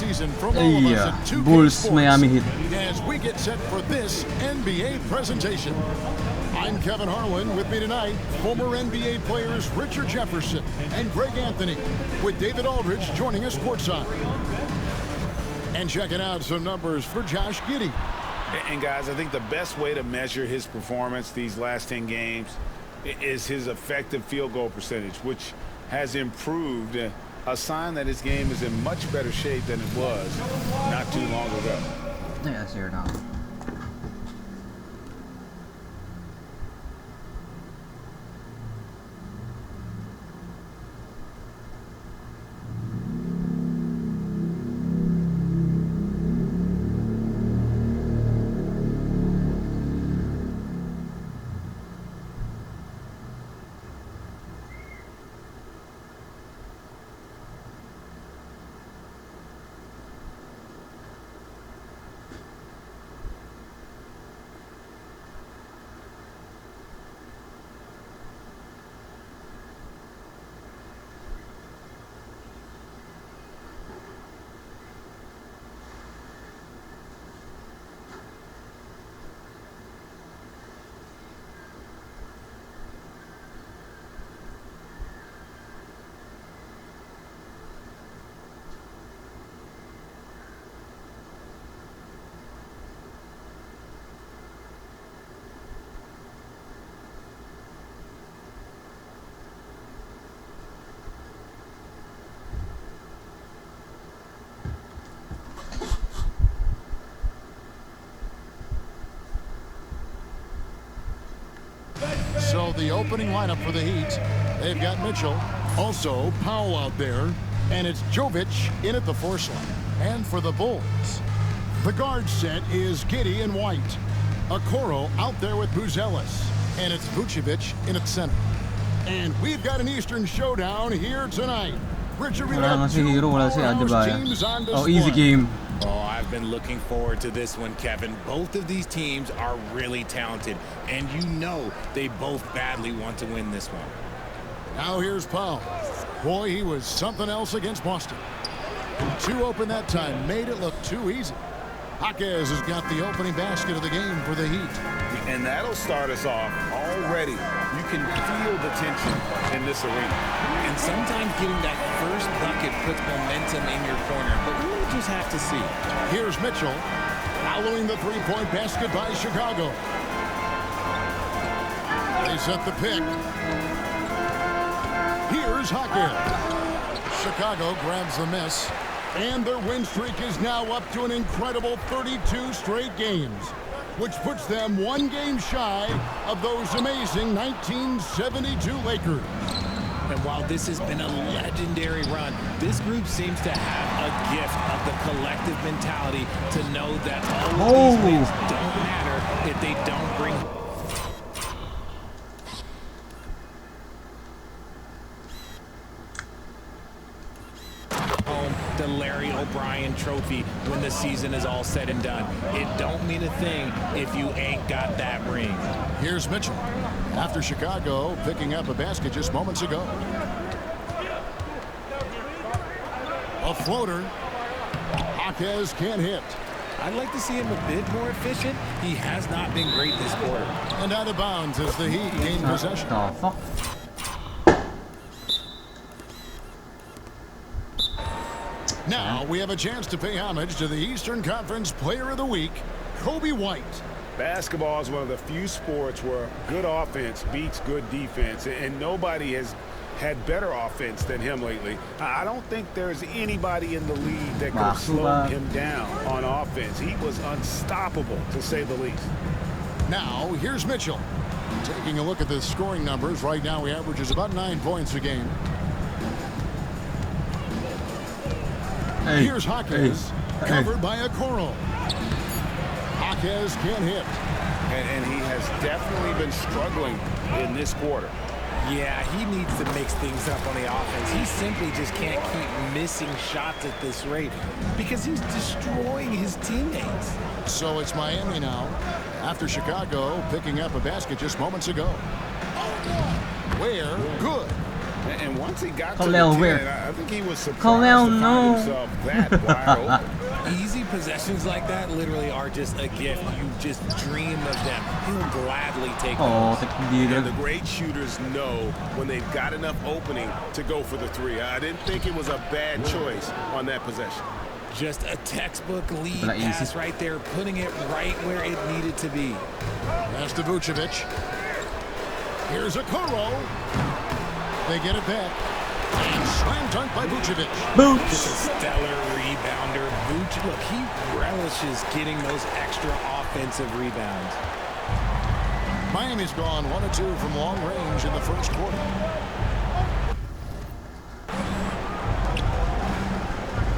season from all of us at 2K Bulls Sports Miami Heat. as we get set for this NBA presentation. I'm Kevin Harlan. With me tonight, former NBA players Richard Jefferson and Greg Anthony, with David Aldridge joining us courtside. And checking out some numbers for Josh Giddey. And guys, I think the best way to measure his performance these last 10 games is his effective field goal percentage, which has improved, a sign that his game is in much better shape than it was not too long ago. Yes, you're not. So the opening lineup for the Heat, they've got Mitchell, also Powell out there, and it's Jovic in at the 4 slot. And for the Bulls, the guard set is Giddey and White. Okoro out there with Buzelis, and it's Vucevic in at center. And we've got an Eastern showdown here tonight. Richard, we got two teams on display. Oh, easy game. Oh, I've been looking forward to this one, Kevin. Both of these teams are really talented, and you know they both badly want to win this one. Now here's Powell. Boy, he was something else against Boston. 2 open that time, made it look too easy. Jaquez has got the opening basket of the game for the Heat. And that'll start us off already. You can feel the tension in this arena. And sometimes getting that first bucket puts momentum in your corner, but we'll just have to see. Here's Mitchell, following the 3-point basket by Chicago. They set the pick. Here's Jaquez. Chicago grabs the miss, and their win streak is now up to an incredible 32 straight games, which puts them 1 game shy of those amazing 1972 Lakers. And while this has been a legendary run, this group seems to have a gift of the collective mentality to know that all of these wins don't matter if they don't bring home the Larry O'Brien trophy when the season is all said and done. It don't mean a thing if you ain't got that ring. Here's Mitchell, after Chicago picking up a basket just moments ago. A floater. Jaquez can't hit. I'd like to see him a bit more efficient. He has not been great this quarter. And out of bounds as the Heat gain possession. Now we have a chance to pay homage to the Eastern Conference Player of the Week, Kobe White. Basketball is one of the few sports where good offense beats good defense, and nobody has had better offense than him lately. I don't think there's anybody in the league that could slow him down on offense. He was unstoppable, to say the least. Now, here's Mitchell. Taking a look at the scoring numbers, right now he averages about 9 points a game. Here's Jaquez, covered by Okoro. Jaquez can't hit. And he has definitely been struggling in this quarter. Yeah, he needs to mix things up on the offense. He simply just can't keep missing shots at this rate because he's destroying his teammates. So it's Miami now, after Chicago picking up a basket just moments ago. Where? Good. And once he got to the Khalil 10, where? I think he was surprised Khalil, to no. find himself that wide open. Easy possessions like that literally are just a gift. You just dream of them. He'll gladly take Oh, those. And the great shooters know when they've got enough opening to go for the three. I didn't think it was a bad choice on that possession. Just a textbook lead Not easy. pass right there, putting it right where it needed to be. Pass to Vucevic. Here's a Kuro. They get it back. And slam dunk by Vucevic. Just a stellar rebounder. Vuce, look, he relishes getting those extra offensive rebounds. Miami's gone 1 of 2 from long range in the first quarter.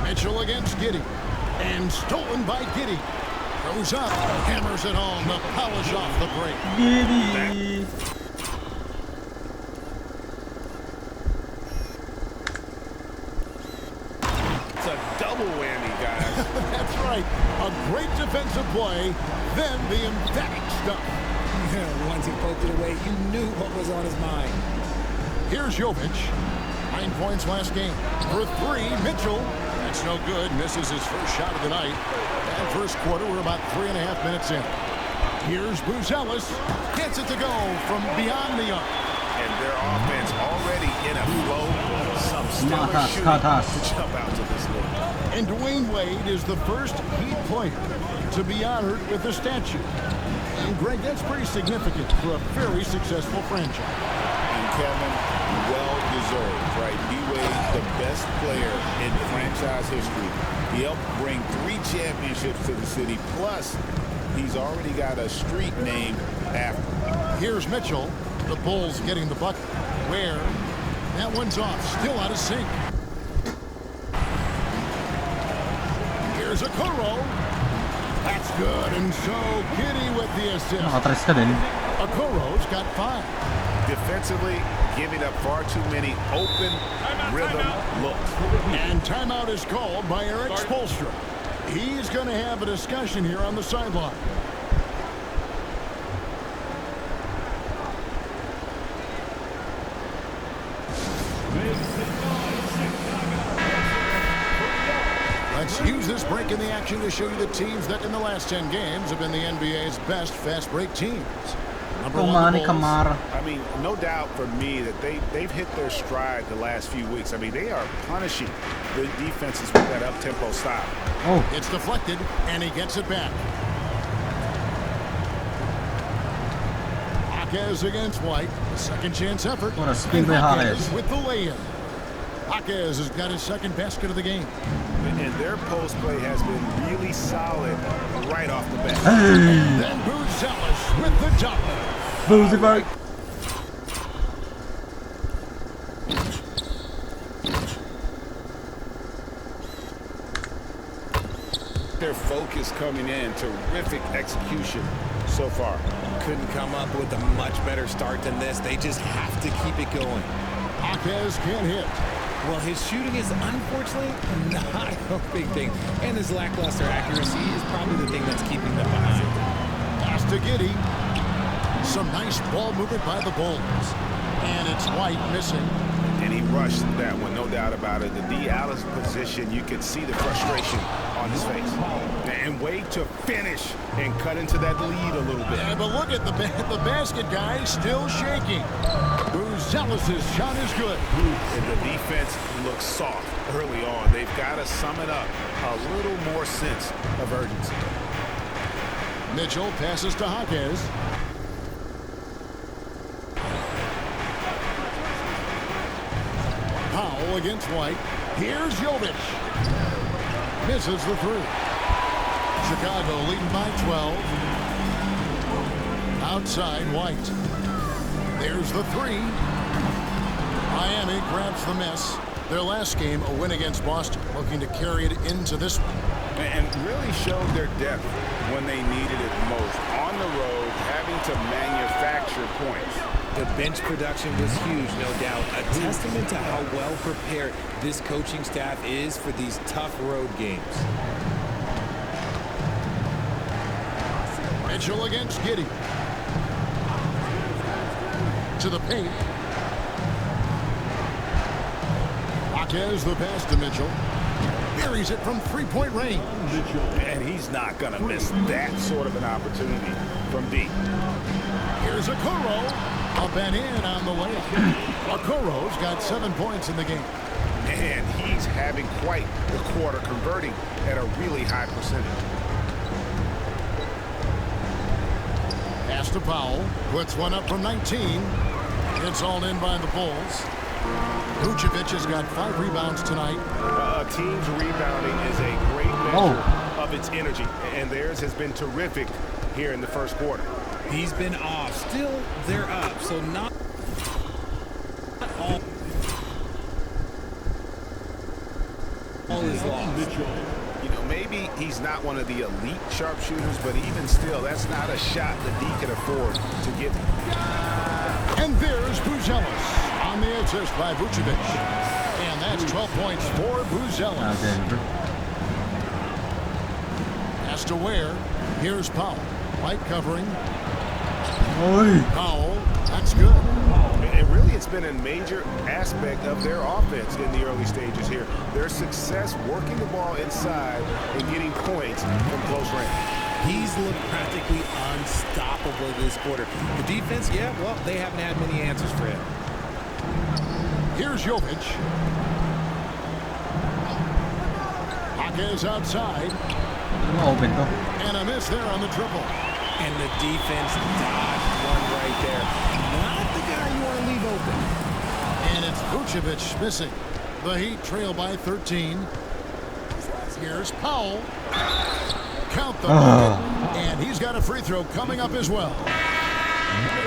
Mitchell against Giddey. And stolen by Giddey. Goes up, hammers it home to polish off the break. Giddy. It's a double whammy, guys. That's right. A great defensive play, then the emphatic stuff. Once he poked it away, you knew what was on his mind. Here's Jovic. 9 points last game. For 3, Mitchell. That's no good. Misses his first shot of the night. And first quarter, we're about 3.5 minutes in. Here's Buzelis. Gets it to go from beyond the arc. And their offense already in a flow. Some stellar shooting to jump out to this league. And Dwayne Wade is the first Heat player to be honored with a statue. And Greg, that's pretty significant for a very successful franchise. And Kevin, well-deserved, right? D-Wade, the best player in franchise history. He helped bring 3 championships to the city. Plus, he's already got a street named after him. Here's Mitchell. The Bulls getting the bucket. Where? That one's off. Still out of sync. Here's a Kuro. That's good. And so Giddey with the assist. Nakatrace ka din. Okoro's got 5. Defensively, giving up far too many open rhythm looks. And timeout is called by Eric Spoelstra. He's going to have a discussion here on the sideline. Let's use this break in the action to show you the teams that in the last 10 games have been the NBA's best fast break teams. Number 1, the Bulls. I mean, no doubt for me that they've hit their stride the last few weeks. I mean, they are punishing the defenses with that up-tempo style. Oh, It's deflected, and he gets it back. Jaquez against White. A second chance effort. what a spin by Jaquez Jaquez. with the lay-in. Jaquez has got his second basket of the game. And their post play has been really solid right off the bat. And then Buzelis with the double. Boozy bag. Their focus coming in, terrific execution so far. Couldn't come up with a much better start than this. They just have to keep it going. Jaquez can't hit. Well, his shooting is unfortunately not a big thing. And his lackluster accuracy is probably the thing that's keeping them behind. Pass to Giddey. Some nice ball movement by the Bulls. And it's White missing. And he rushed that one, no doubt about it. The D. Alice position, you could see the frustration on his face. And Wade to finish and cut into that lead a little bit. Yeah, but look at the basket guy still shaking. Buzelis' shot is good. And the defense looks soft early on. They've got to sum it up. A little more sense of urgency. Mitchell passes to Jaquez. Powell against White. Here's Jovic. Misses the 3. Chicago leading by 12. Outside White. There's the 3. Miami grabs the miss. Their last game, a win against Boston, looking to carry it into this one. And really showed their depth when they needed it most. On the road, having to manufacture points. The bench production was huge, no doubt. A testament to how well prepared this coaching staff is for these tough road games. Mitchell against Giddey. To the paint. Jaquez the pass to Mitchell. Buries it from three-point range. And he's not going to miss that sort of an opportunity from deep. Here's Okoro. Up and in on the layup. Okoro's got 7 points in the game. Man, he's having quite the quarter, converting at a really high percentage. Pass to Powell. Puts one up from 19. It's all in by the Bulls. Vucevic has got 5 rebounds tonight. A team's rebounding is a great measure of its energy, and theirs has been terrific here in the first quarter. He's been off. Still, they're up, so not all is lost. You know, maybe he's not one of the elite sharpshooters, but even still, that's not a shot that he can afford to get. And there's Buzelis on the assist by Vucevic. And that's 12 points for Buzelis. Has to Ware. Here's Powell. White covering. Powell. That's good. And really, it's been a major aspect of their offense in the early stages here. Their success working the ball inside and getting points from close range. He's looked practically unstoppable this quarter. The defense, yeah, well, they haven't had many answers for him. Here's Jovic. Jaquez outside. And a miss there on the triple. And the defense dodged one right there. Not the guy you want to leave open. And it's Vucevic missing. The Heat trail by 13. Here's Powell. Count the bucket. And he's got a free throw coming up as well.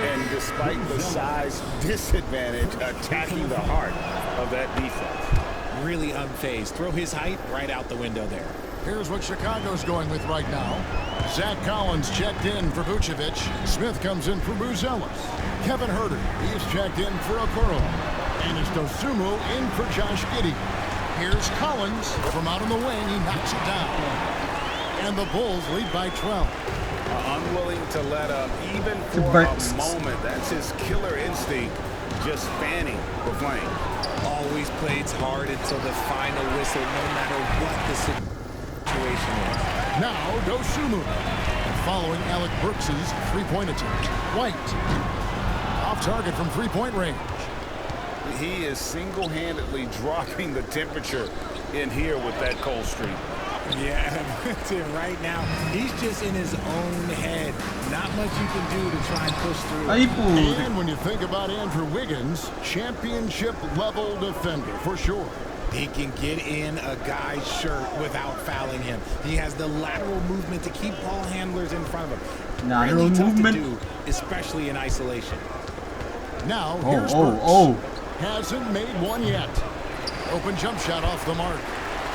And despite the size disadvantage, attacking the heart of that defense. Really unfazed. Throw his height right out the window there. Here's what Chicago's going with right now. Zach Collins checked in for Vucevic. Smith comes in for Buzelis. Kevin Huerter, he's checked in for Okoro. And it's Dosunmu in for Josh Giddey. Here's Collins from out on the wing. He knocks it down. And the Bulls lead by 12. Unwilling to let up even for a moment. That's his killer instinct, just fanning the flame. Always plays hard until the final whistle, no matter what the situation is. Now Dosunmu following Alec Burks' three-point attempt. White off target from three-point range. He is single-handedly dropping the temperature in here with that cold streak. Yeah, right now, he's just in his own head. Not much you can do to try and push through. And when you think about Andrew Wiggins, championship-level defender for sure. He can get in a guy's shirt without fouling him. He has the lateral movement to keep ball handlers in front of him. Really tough to do, especially in isolation. Now, here's Burks. Hasn't made one yet. Open jump shot off the mark.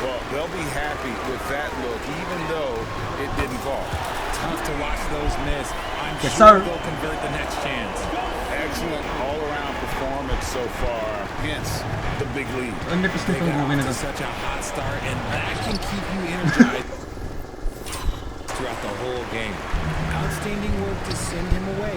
Well, they'll be happy with that look, even though it didn't fall. Tough to watch those miss. I'm sure they'll convert the next chance. Excellent all-around performance so far, hence the big lead. They got off to such a hot start, and that can keep you energized throughout the whole game. Outstanding work to send him away.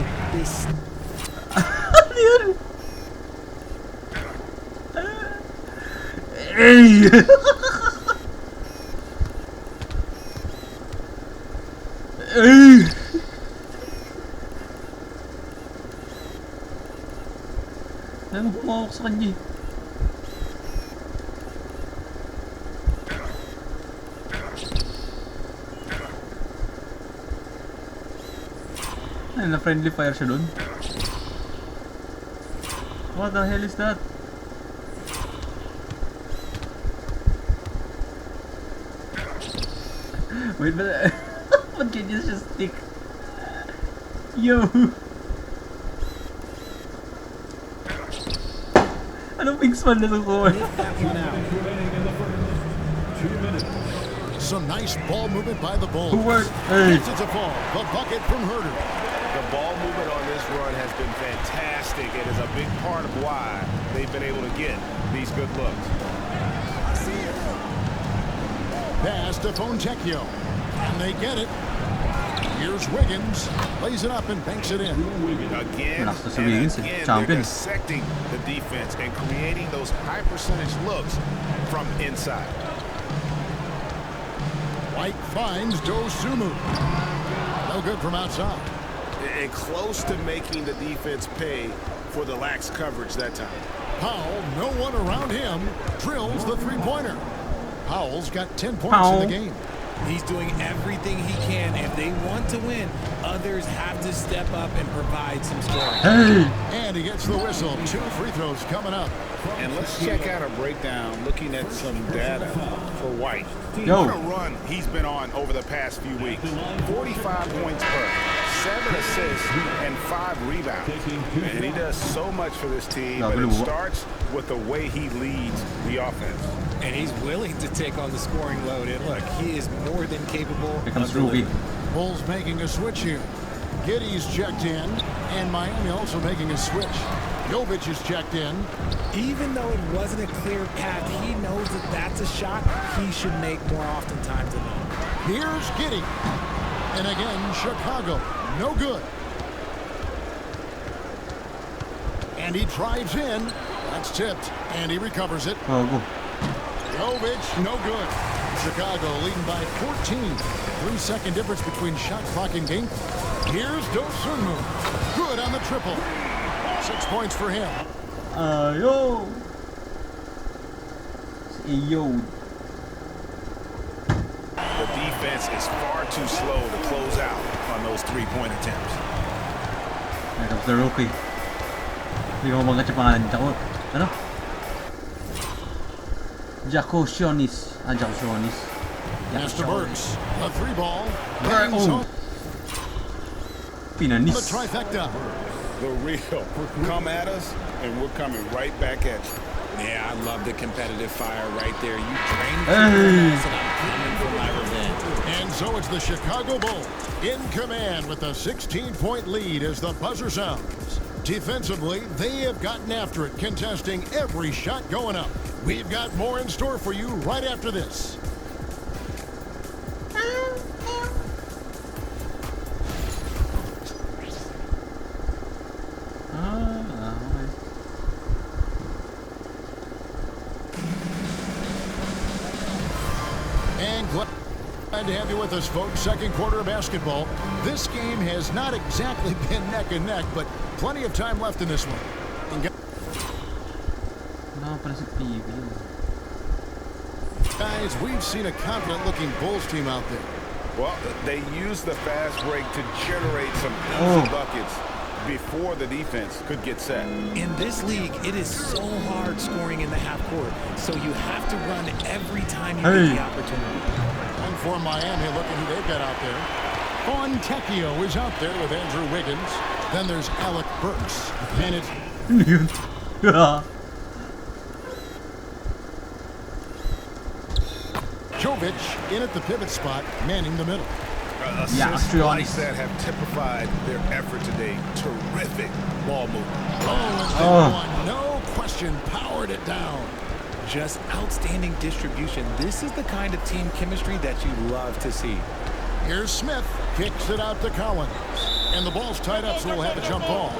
Ano humawak sa kanya? Ay, na-friendly fire siya dun. What the hell is that? Wait, but what can you just stick? Yo! Anong big swan na nakuha? Some nice ball movement by the Bulls. Hey. It's a fall. The bucket from Huerter. The ball movement on this run has been fantastic. It is a big part of why they've been able to get these good looks. Pass to Fontecchio. And they get it. Here's Wiggins. Lays it up and banks it in. Again Relax, that's and Wiggins, again, they're champion. dissecting the defense and creating those high percentage looks from inside. White finds Dosunmu. No good from outside. And close to making the defense pay for the lax coverage that time. Powell, no one around him, drills the three-pointer. Powell's got 10 points in the game. He's doing everything he can. If they want to win, others have to step up and provide some scoring. Hey. And he gets the whistle. 2 free throws coming up. And let's check out a breakdown looking at some data for White. Yo. What a run he's been on over the past few weeks. 45 points per, 7 assists, and 5 rebounds. And he does so much for this team, but it starts with the way he leads the offense. And he's willing to take on the scoring load. And look, he is more than capable Here comes of Ruby. delivering. Bulls making a switch here. Giddey's checked in, and Miami also making a switch. Jovic is checked in. Even though it wasn't a clear path, he knows that that's a shot he should make more oftentimes than not. Here's Giddey. And again, Chicago. No good. And he drives in. That's tipped. And he recovers it. Oh, go. Jovic, no good. Chicago leading by 14. 3-second difference between shot clock and game clock. Here's Dosunmu. Good on the triple. 6 points for him. Yo. Yo. The defense is far too slow to close out on those three-point attempts. Here comes the rookie. Hindi ko magkachapangan. Ano? Jacosionis. Jacosionis. Pass to Burks. A 3-ball. Oh. The Pinanis. trifecta. The real. Come at us, and we're coming right back at you. Yeah, I love the competitive fire right there. You drain it, Hey. and I'm coming for my revenge. And so it's the Chicago Bulls in command with a 16-point lead as the buzzer sounds. Defensively, they have gotten after it, contesting every shot going up. We've got more in store for you right after this. And glad to have you with us, folks. Second quarter of basketball. This game has not exactly been neck and neck, but plenty of time left in this one. And Pala si PB. guys, we've seen a confident-looking Bulls team out there. Well, they use the fast break to generate some easy buckets before the defense could get set. In this league, it is so hard scoring in the half court, so you have to run every time you get the opportunity. And for Miami, look at who they've got out there. Fontecchio is out there with Andrew Wiggins. Then there's Alec Burks. And it's Jovic in at the pivot spot, manning the middle. Assists like that have typified their effort today. Terrific ball movement. And no question, powered it down. Just outstanding distribution. This is the kind of team chemistry that you love to see. Here's Smith, kicks it out to Collins. And the ball's tied up, so we'll have a jump ball.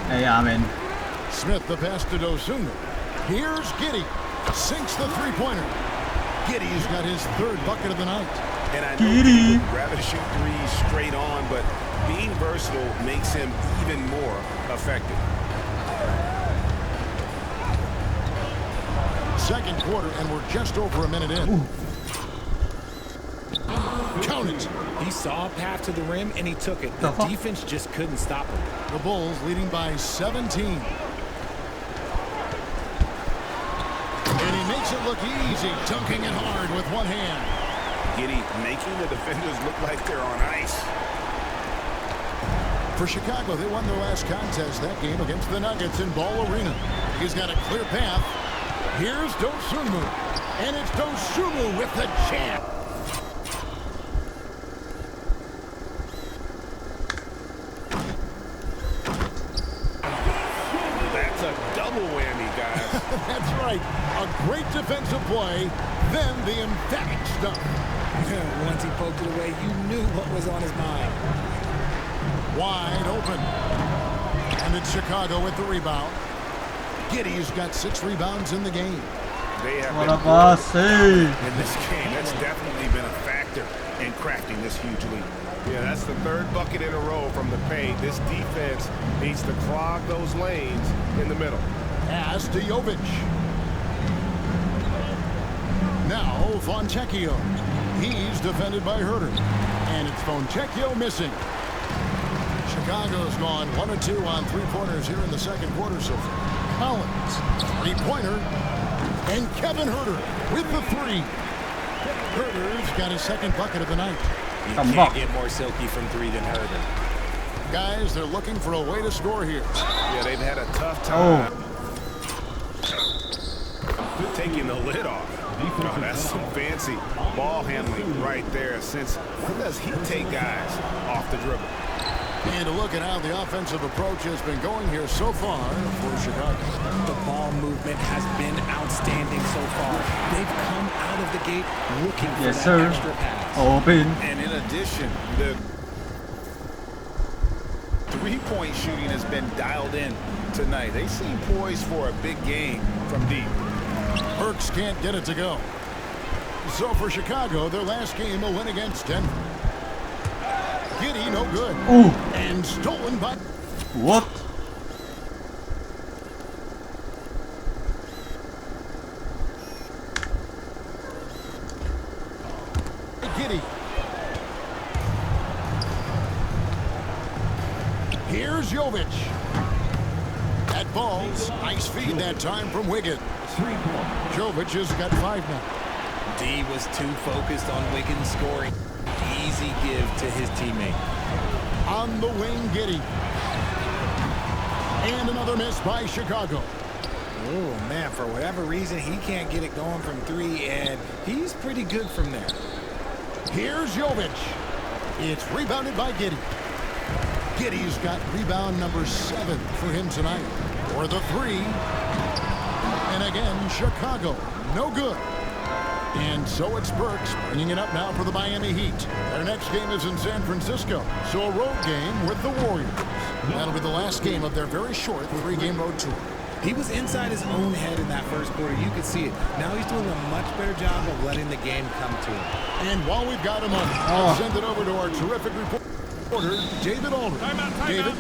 Hey, amen. Smith, the pass to Dosunmu. Here's Giddey. Sinks the three-pointer. Giddey's got his third bucket of the night. And I know people would rather shoot threes straight on, but being versatile makes him even more effective. Second quarter, and we're just over a minute in. Count it. He saw a path to the rim, and he took it. The defense just couldn't stop him. The Bulls leading by 17. And he makes it look easy, dunking it hard with one hand. Giddey making the defenders look like they're on ice. For Chicago, they won their last contest that game against the Nuggets in Ball Arena. He's got a clear path. Here's Dosunmu. And it's Dosunmu with the jam. a double whammy, guys. That's right. A great defensive play, then the emphatic stuff. Once he poked it away, you knew what was on his mind. Wide open. And it's Chicago with the rebound. Giddey's got 6 rebounds in the game. They have What a been pass, good in this game. That's definitely been a factor in crafting this huge lead. Yeah, that's the 3rd bucket in a row from the paint. This defense needs to clog those lanes in the middle. Pass to Jovic. Now Fontecchio. He's defended by Herter. And it's Fontecchio missing. Chicago's gone 1 of 2 on 3-pointers here in the second quarter so far. Collins, 3-pointer. And Kevin Herter with the 3. Herter's got his 2nd bucket of the night. You can't get more silky from 3 than Herter. Guys, they're looking for a way to score here. Yeah, they've had a tough time taking the lid off. Oh, that's some fancy ball handling right there. Since when does he take guys off the dribble? And a look at how the offensive approach has been going here so far for Chicago. The ball movement has been outstanding so far. They've come out of the gate looking for that extra pass. Open. And in addition, the three-point shooting has been dialed in tonight. They seem poised for a big game from deep. Burks can't get it to go. So for Chicago, their last game a win against Denver. Giddey, no good. Ooh. And stolen by... What? Giddey. Here's Jovic. That ball's nice feed that time from Wiggins. Jovic has got 5 now. D was too focused on Wiggins scoring. Easy give to his teammate. On the wing, Giddey. And another miss by Chicago. Oh, man, for whatever reason, he can't get it going from 3, and he's pretty good from there. Here's Jovic. It's rebounded by Giddey. Giddey's got rebound number 7 for him tonight. For the 3. And again, Chicago, no good. And so it's Burks bringing it up now for the Miami Heat. Their next game is in San Francisco, so a road game with the Warriors. That'll be the last game of their very short 3-game road tour. He was inside his own head in that first quarter. You could see it. Now he's doing a much better job of letting the game come to him. And while we've got a moment, I'll send it over to our terrific reporter, David Aldridge. David?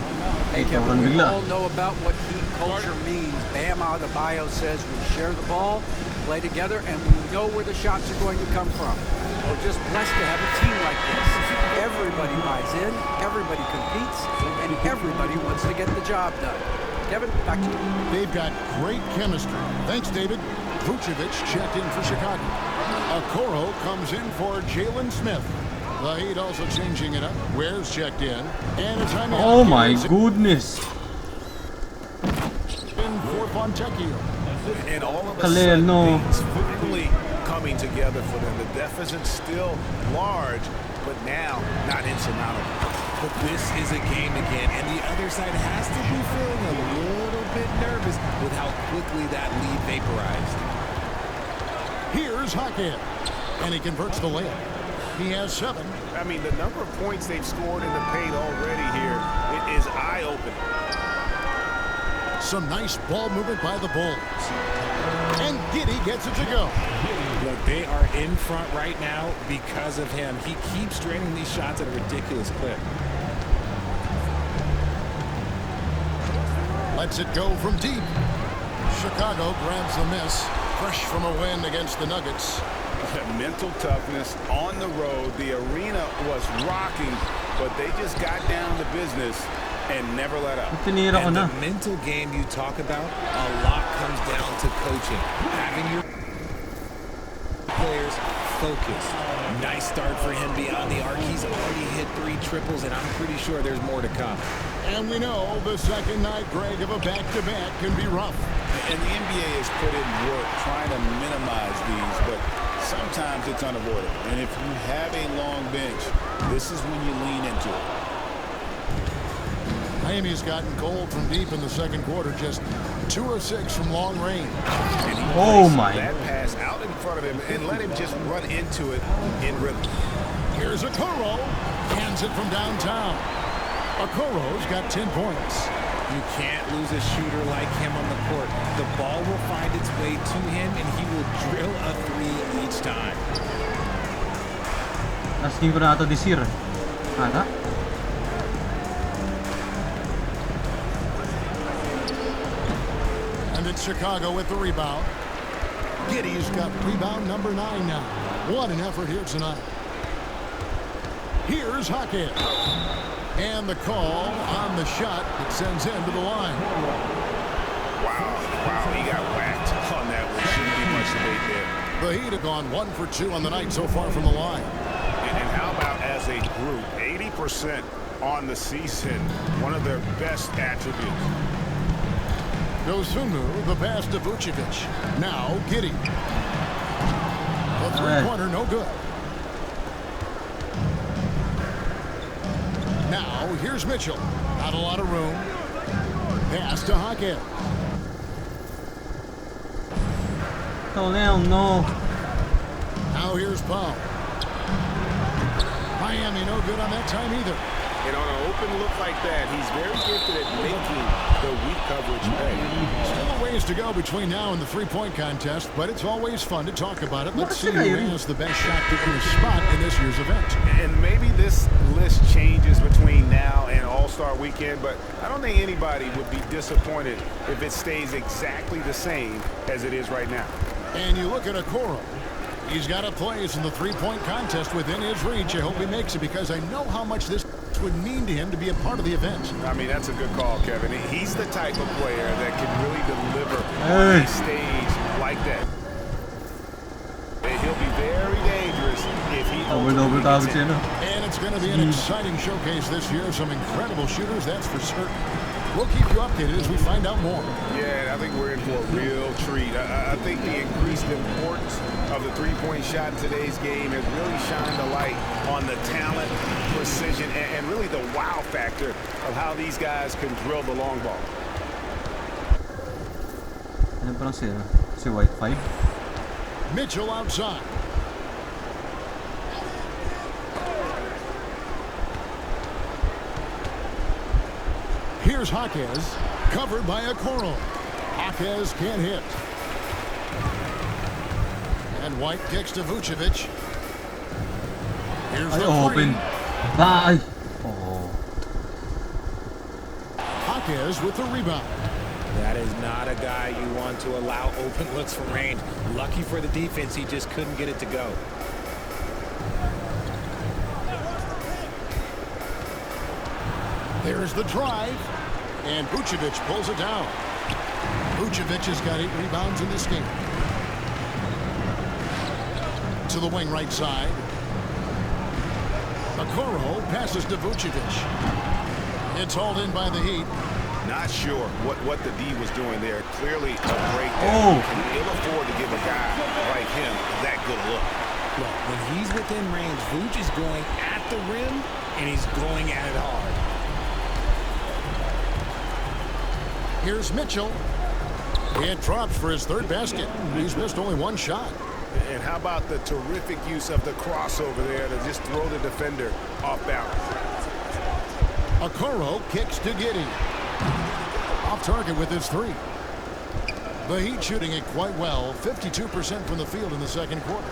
Hey, Kevin, we all know about what Heat culture means. Bam Adebayo says we share the ball, play together, and we know where the shots are going to come from. We're just blessed to have a team like this. Everybody buys in, everybody competes, and everybody wants to get the job done. Kevin, back to you. They've got great chemistry. Thanks, David. Vucevic checked in for Chicago. Okoro comes in for Jalen Smith. The Heat also changing it up. Ware's checked in. And it's time. Oh my goodness. In for Fontecchio. And all of a sudden, no. things finally coming together for them. The deficit's still large, but now not insurmountable. But this is a game again, and the other side has to be feeling a little bit nervous with how quickly that lead vaporized. Here's Hackett. And he converts the layup. He has 7. I mean, the number of points they've scored in the paint already here, it is eye-opening. Some nice ball movement by the Bulls. And Giddey gets it to go. Look, they are in front right now because of him. He keeps draining these shots at a ridiculous clip. Lets it go from deep. Chicago grabs the miss. Fresh from a win against the Nuggets. Mental toughness on the road. The arena was rocking, but they just got down to business and never let up. And the mental game you talk about, a lot comes down to coaching. Having your players focused. Nice start for him beyond the arc. He's already hit 3 triples, and I'm pretty sure there's more to come. And we know the second night, Greg, of a back-to-back can be rough. And the NBA has put in work trying to minimize these, but sometimes it's unavoidable. And if you have a long bench, this is when you lean into it. Miami's gotten cold from deep in the second quarter, just 2 of 6 from long range. And he Oh placed my. that pass out in front of him and let him just run into it in rhythm. Here's Okoro, hands it from downtown. Okoro's got 10 points. You can't lose a shooter like him on the court. The ball will find its way to him, and he will drill a three each time. Last game ko na ito this year. Ata? And it's Chicago with the rebound. Giddey's got rebound number 9 now. What an effort here tonight. Here's Hawkins. And the call on the shot that sends him to the line. Wow, he got whacked on that one. Shouldn't be much debate there. The Heat have gone 1 for 2 on the night so far from the line. And how about as a group, 80% on the season, one of their best attributes. Dosunmu, the pass to Vucevic. Now Giddey. The three-pointer, no good. Now, here's Mitchell. Not a lot of room. Pass to Hawkins. Oh, no. Now here's Powell. Miami no good on that time either. And on an open look like that, he's very gifted at making the weak coverage pay. Still a ways to go between now and the three-point contest, but it's always fun to talk about it. Let's see who has the best shot to finish spot in this year's event. And maybe this list changes between now and All-Star Weekend, but I don't think anybody would be disappointed if it stays exactly the same as it is right now. And you look at Okoro. He's got a place in the three-point contest within his reach. I hope he makes it because I know how much this would mean to him to be a part of the event. I mean, that's a good call, Kevin. He's the type of player that can really deliver on a stage like that. And he'll be very dangerous if he ultimately gets it. And it's going to be an exciting showcase this year. Some incredible shooters, that's for certain. We'll keep you updated as we find out more. Yeah, I think we're in for a real treat. I think the increased importance of the three-point shot in today's game has really shined a light on the talent, precision, and really the wow factor of how these guys can drill the long ball. Ano pa lang si White 5? Mitchell outside. Here's Hawkins, covered by Okoro. Hawkins can't hit. And White kicks to Vucevic. Here's the open. Bye. Oh. Hawkins with the rebound. That is not a guy you want to allow open looks from range. Lucky for the defense, he just couldn't get it to go. There's the drive. And Vucevic pulls it down. Vucevic has got 8 rebounds in this game. To the wing right side. Okoro passes to Vucevic. It's hauled in by the Heat. Not sure what the D was doing there. Clearly a breakdown. Can ill afford to give a guy like him that good look. Look, when he's within range, Vuce is going at the rim, and he's going at it hard. Here's Mitchell. It drops for his third basket. He's missed only 1 shot. And how about the terrific use of the crossover there to just throw the defender off balance. Okoro kicks to Giddey. Off target with his 3. The Heat shooting it quite well. 52% from the field in the second quarter.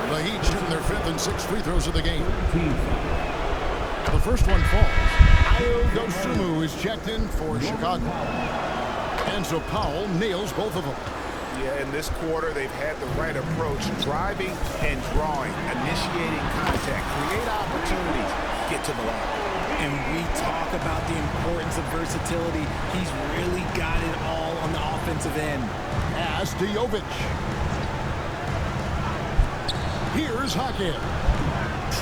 The Heat shooting their 5th and 6th free throws of the game. The first one falls. Dosunmu is checked in for Chicago. And so Powell nails both of them. Yeah, in this quarter, they've had the right approach. Driving and drawing, initiating contact, create opportunities, get to the line. And we talk about the importance of versatility. He's really got it all on the offensive end. Pass to Jovic. Here's Hawkins.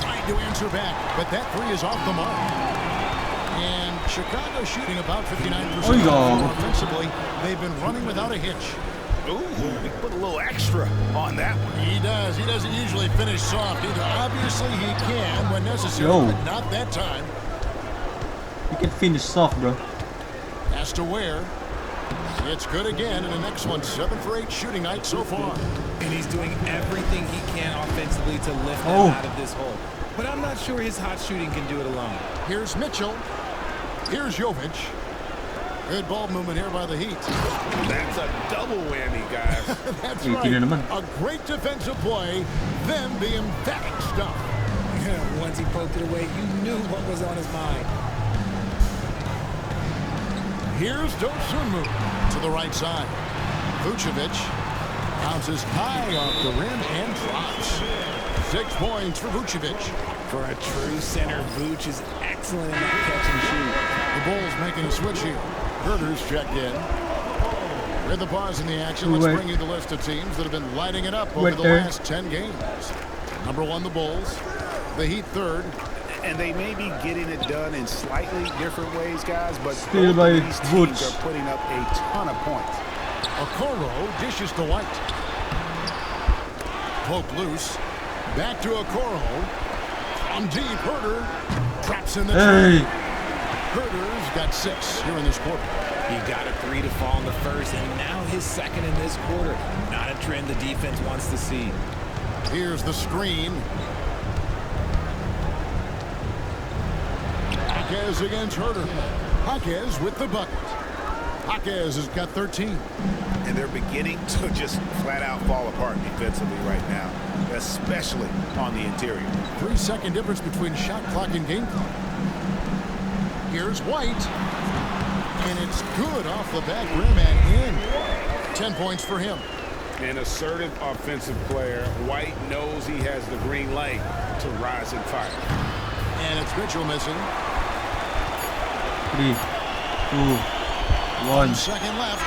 Trying to answer back, but that 3 is off the mark. And Chicago shooting about 59% offensively. They've been running without a hitch. Ooh, he put a little extra on that one. He does. He doesn't usually finish soft either. Obviously, he can when necessary, but not that time. He can finish soft, bro. Has to wear. It's good again, and the next one 7 for 8 shooting night so far. And he's doing everything he can offensively to lift them out of this hole. But I'm not sure his hot shooting can do it alone. Here's Mitchell. Here's Jovic. Good ball movement here by the Heat. That's a double whammy, guys. That's right. A great defensive play, then the emphatic stuff. Once he poked it away, you knew what was on his mind. Here's Dosunmu to the right side. Vucevic bounces high off the rim and drops. 6 points for Vucevic. For a true center, Vuce is excellent in that catch and shoot. The Bulls making a switch here. Herter's checked in. With the pause in the action, let's bring you the list of teams that have been lighting it up over the last 10 games. Number 1, the Bulls. The Heat 3rd. And they may be getting it done in slightly different ways, guys, but Still both of these teams are putting up a ton of points. Okoro dishes to White. Poke loose. Back to Okoro. From deep, Herter traps in the trap. Herter's got 6 here in this quarter. He got a 3 to fall in the first, and now his second in this quarter. Not a trend the defense wants to see. Here's the screen. Jaquez against Herter. Jaquez with the bucket. Jaquez has got 13. And they're beginning to just flat out fall apart defensively right now, especially on the interior. 3-second difference between shot clock and game clock. Here's White. And it's good off the back rim and in. 10 points for him. An assertive offensive player. White knows he has the green light to rise and fire. And it's Mitchell missing. 3, 2, 1 second left.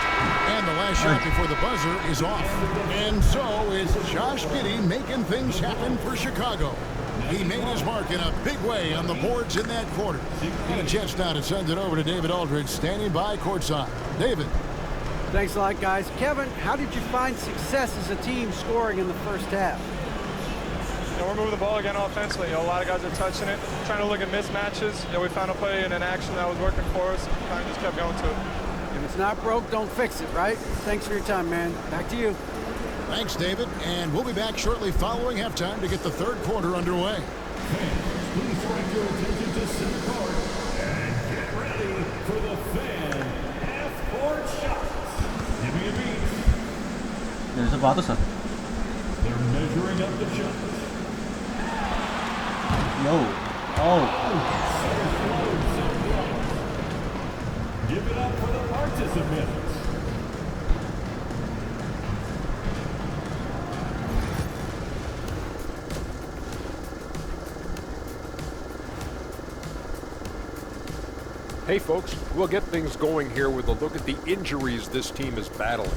And the last shot before the buzzer is off. And so it's Josh Giddey making things happen for Chicago. He made his mark in a big way on the boards in that quarter. And a chance now to send it over to David Aldridge, standing by courtside. David. Thanks a lot, guys. Kevin, how did you find success as a team scoring in the first half? We're moving the ball again offensively. A lot of guys are touching it, trying to look at mismatches. We found a play in an action that was working for us. Kind of just kept going to it. If it's not broke, don't fix it, right? Thanks for your time, man. Back to you. Thanks, David. And we'll be back shortly following halftime to get the third quarter underway. Please direct your attention to center court and get ready for the fan half-court shots. Give me a beat. There's a sapatos, ah. They're measuring up the shots. Yo. Oh. Give it up for the participants. Hey folks, we'll get things going here with a look at the injuries this team is battling.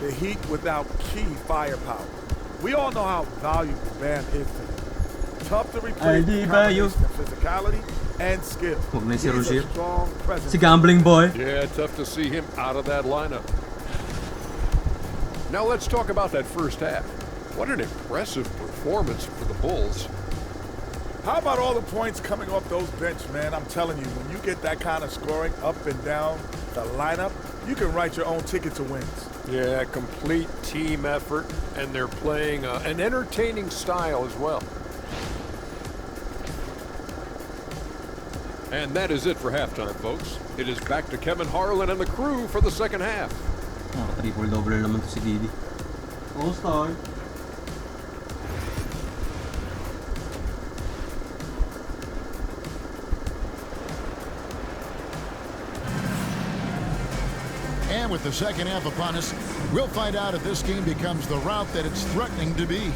The Heat without key firepower. We all know how valuable Bam is to them. Tough to replace the combination of physicality and skill. He's a strong presence. Si gambling boy. Yeah, tough to see him out of that lineup. Now let's talk about that first half. What an impressive performance for the Bulls. How about all the points coming off those bench, man? I'm telling you, when you get that kind of scoring up and down the lineup, you can write your own ticket to wins. Yeah, complete team effort, and they're playing an entertaining style as well. And that is it for halftime, folks. It is back to Kevin Harlan and the crew for the second half. Triple-double naman to si Didi. All-star. And with the second half upon us, we'll find out if this game becomes the route that it's threatening to be.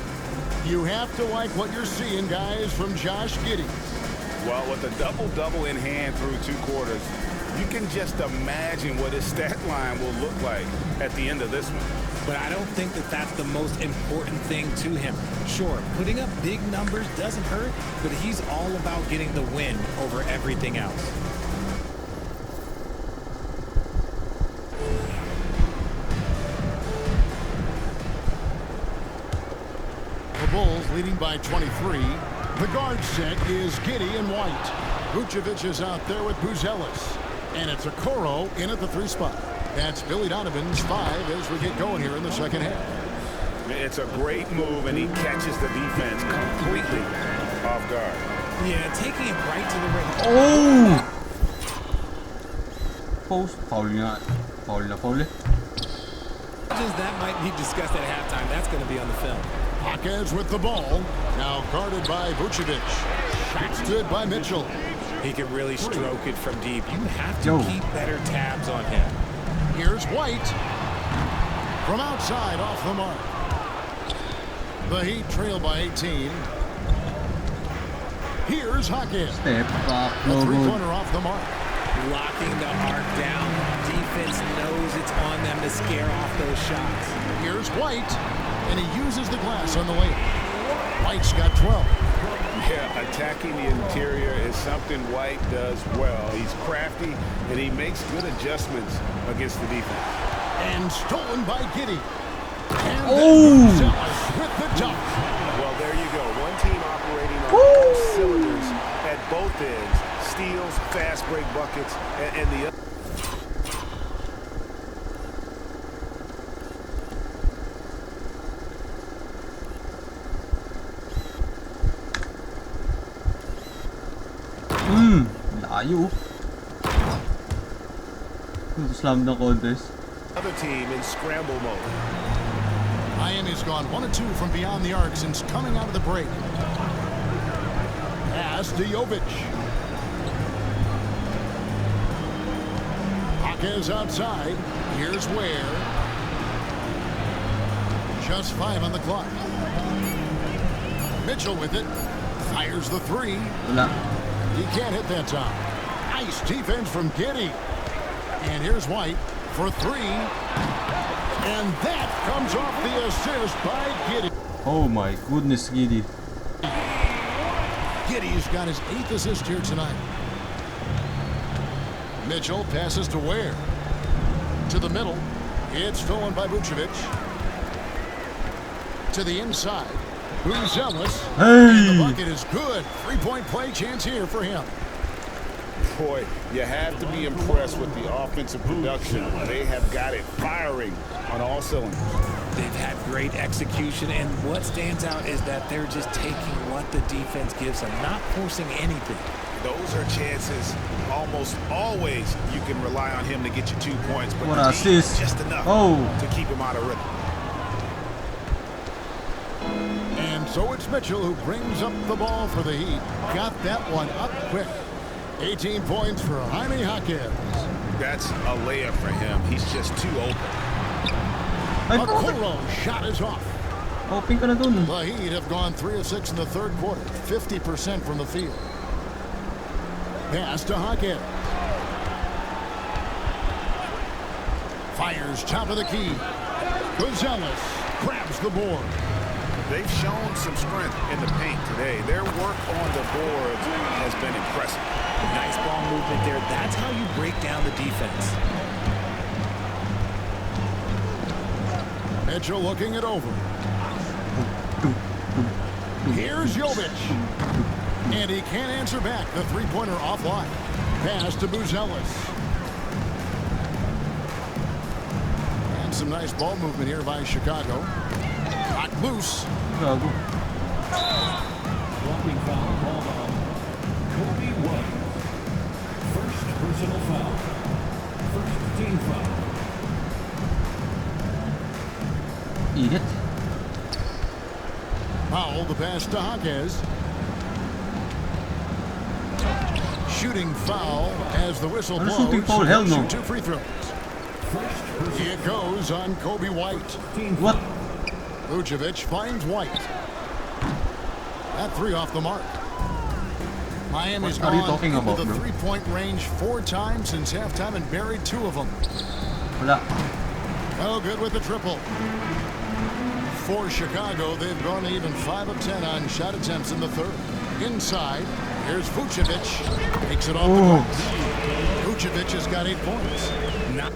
You have to like what you're seeing, guys, from Josh Giddey. Well, with a double-double in hand through 2 quarters, you can just imagine what his stat line will look like at the end of this one. But I don't think that that's the most important thing to him. Sure, putting up big numbers doesn't hurt, but he's all about getting the win over everything else. leading by 23. The guard set is Giddey and White. Vucevic is out there with Buzelis. And it's Okoro in at the 3 spot. That's Billy Donovan's 5 as we get going here in the second half. It's a great move, and he catches the defense completely off guard. Yeah, taking it right to the rim. Oh! Post. Foul nga. Foul na foul. That might be discussed at halftime. That's going to be on the film. Jaquez with the ball. Now guarded by Vucevic. Shots good by Mitchell. He can really stroke it from deep. You have to keep better tabs on him. Here's White. From outside, off the mark. The Heat trail by 18. Here's Jaquez. Step back. A three-pointer off the mark. Locking the arc down. Defense knows it's on them to scare off those shots. Here's White, and he uses the glass on the way. White's got 12. Yeah, attacking the interior is something White does well. He's crafty, and he makes good adjustments against the defense. And stolen by Giddey. And Buzelis with the dunk. Well, there you go. One team operating on all cylinders at both ends. Steals, fast break buckets, and the other. Layo. Slam dunk contest. Other team in scramble mode. Miami's gone 1 of 2 from beyond the arc since coming out of the break. Pass to Jovic. Jaquez outside. Here's Ware. Just 5 on the clock. Mitchell with it. Fires the 3. Wala. He can't hit that time. Nice defense from Giddey. And here's White for 3. And that comes off the assist by Giddey. Oh my goodness, Giddey. Giddey's got his 8th assist here tonight. Mitchell passes to Ware. To the middle. It's stolen by Vucevic. To the inside. Buzelis. And the bucket is good. 3-point play chance here for him. Boy, you have to be impressed with the offensive production. They have got it firing on all cylinders. They've had great execution, and what stands out is that they're just taking what the defense gives them, not forcing anything. Those are chances almost always you can rely on him to get you 2 points, but What assist. just enough to keep him out of rhythm. And so it's Mitchell who brings up the ball for the Heat. Got that one up quick. 18 points for Jaime Jaquez. That's a layup for him. He's just too open. Okoro shot is off. Open ka na dun. The Heat have gone 3 of 6 in the third quarter. 50% from the field. Pass to Jaquez. Fires top of the key. Buzelis grabs the board. They've shown some strength in the paint today. Their work on the boards has been impressive. Nice ball movement there. That's how you break down the defense. Mitchell looking it over. Here's Jovic. And he can't answer back. The three-pointer offline. Pass to Buzelis. And some nice ball movement here by Chicago. Knocked loose. Gago. Dropping foul called on Kobe White. First personal foul. First team foul. Init. Powell, the pass to Jaquez. Shooting foul as the whistle blows. Shooting foul? Hell no. Shoot 2 free throws. Here it goes on Kobe White. What? Vucevic finds White. That 3 off the mark. Miami's What are you gone talking into about, the bro? three-point range 4 times since halftime and buried 2 of them. Wala. Oh, good with the triple. For Chicago, they've gone even 5 of 10 on shot attempts in the third. Inside, here's Vucevic. Takes it off the glass. Vucevic has got 8 points. Not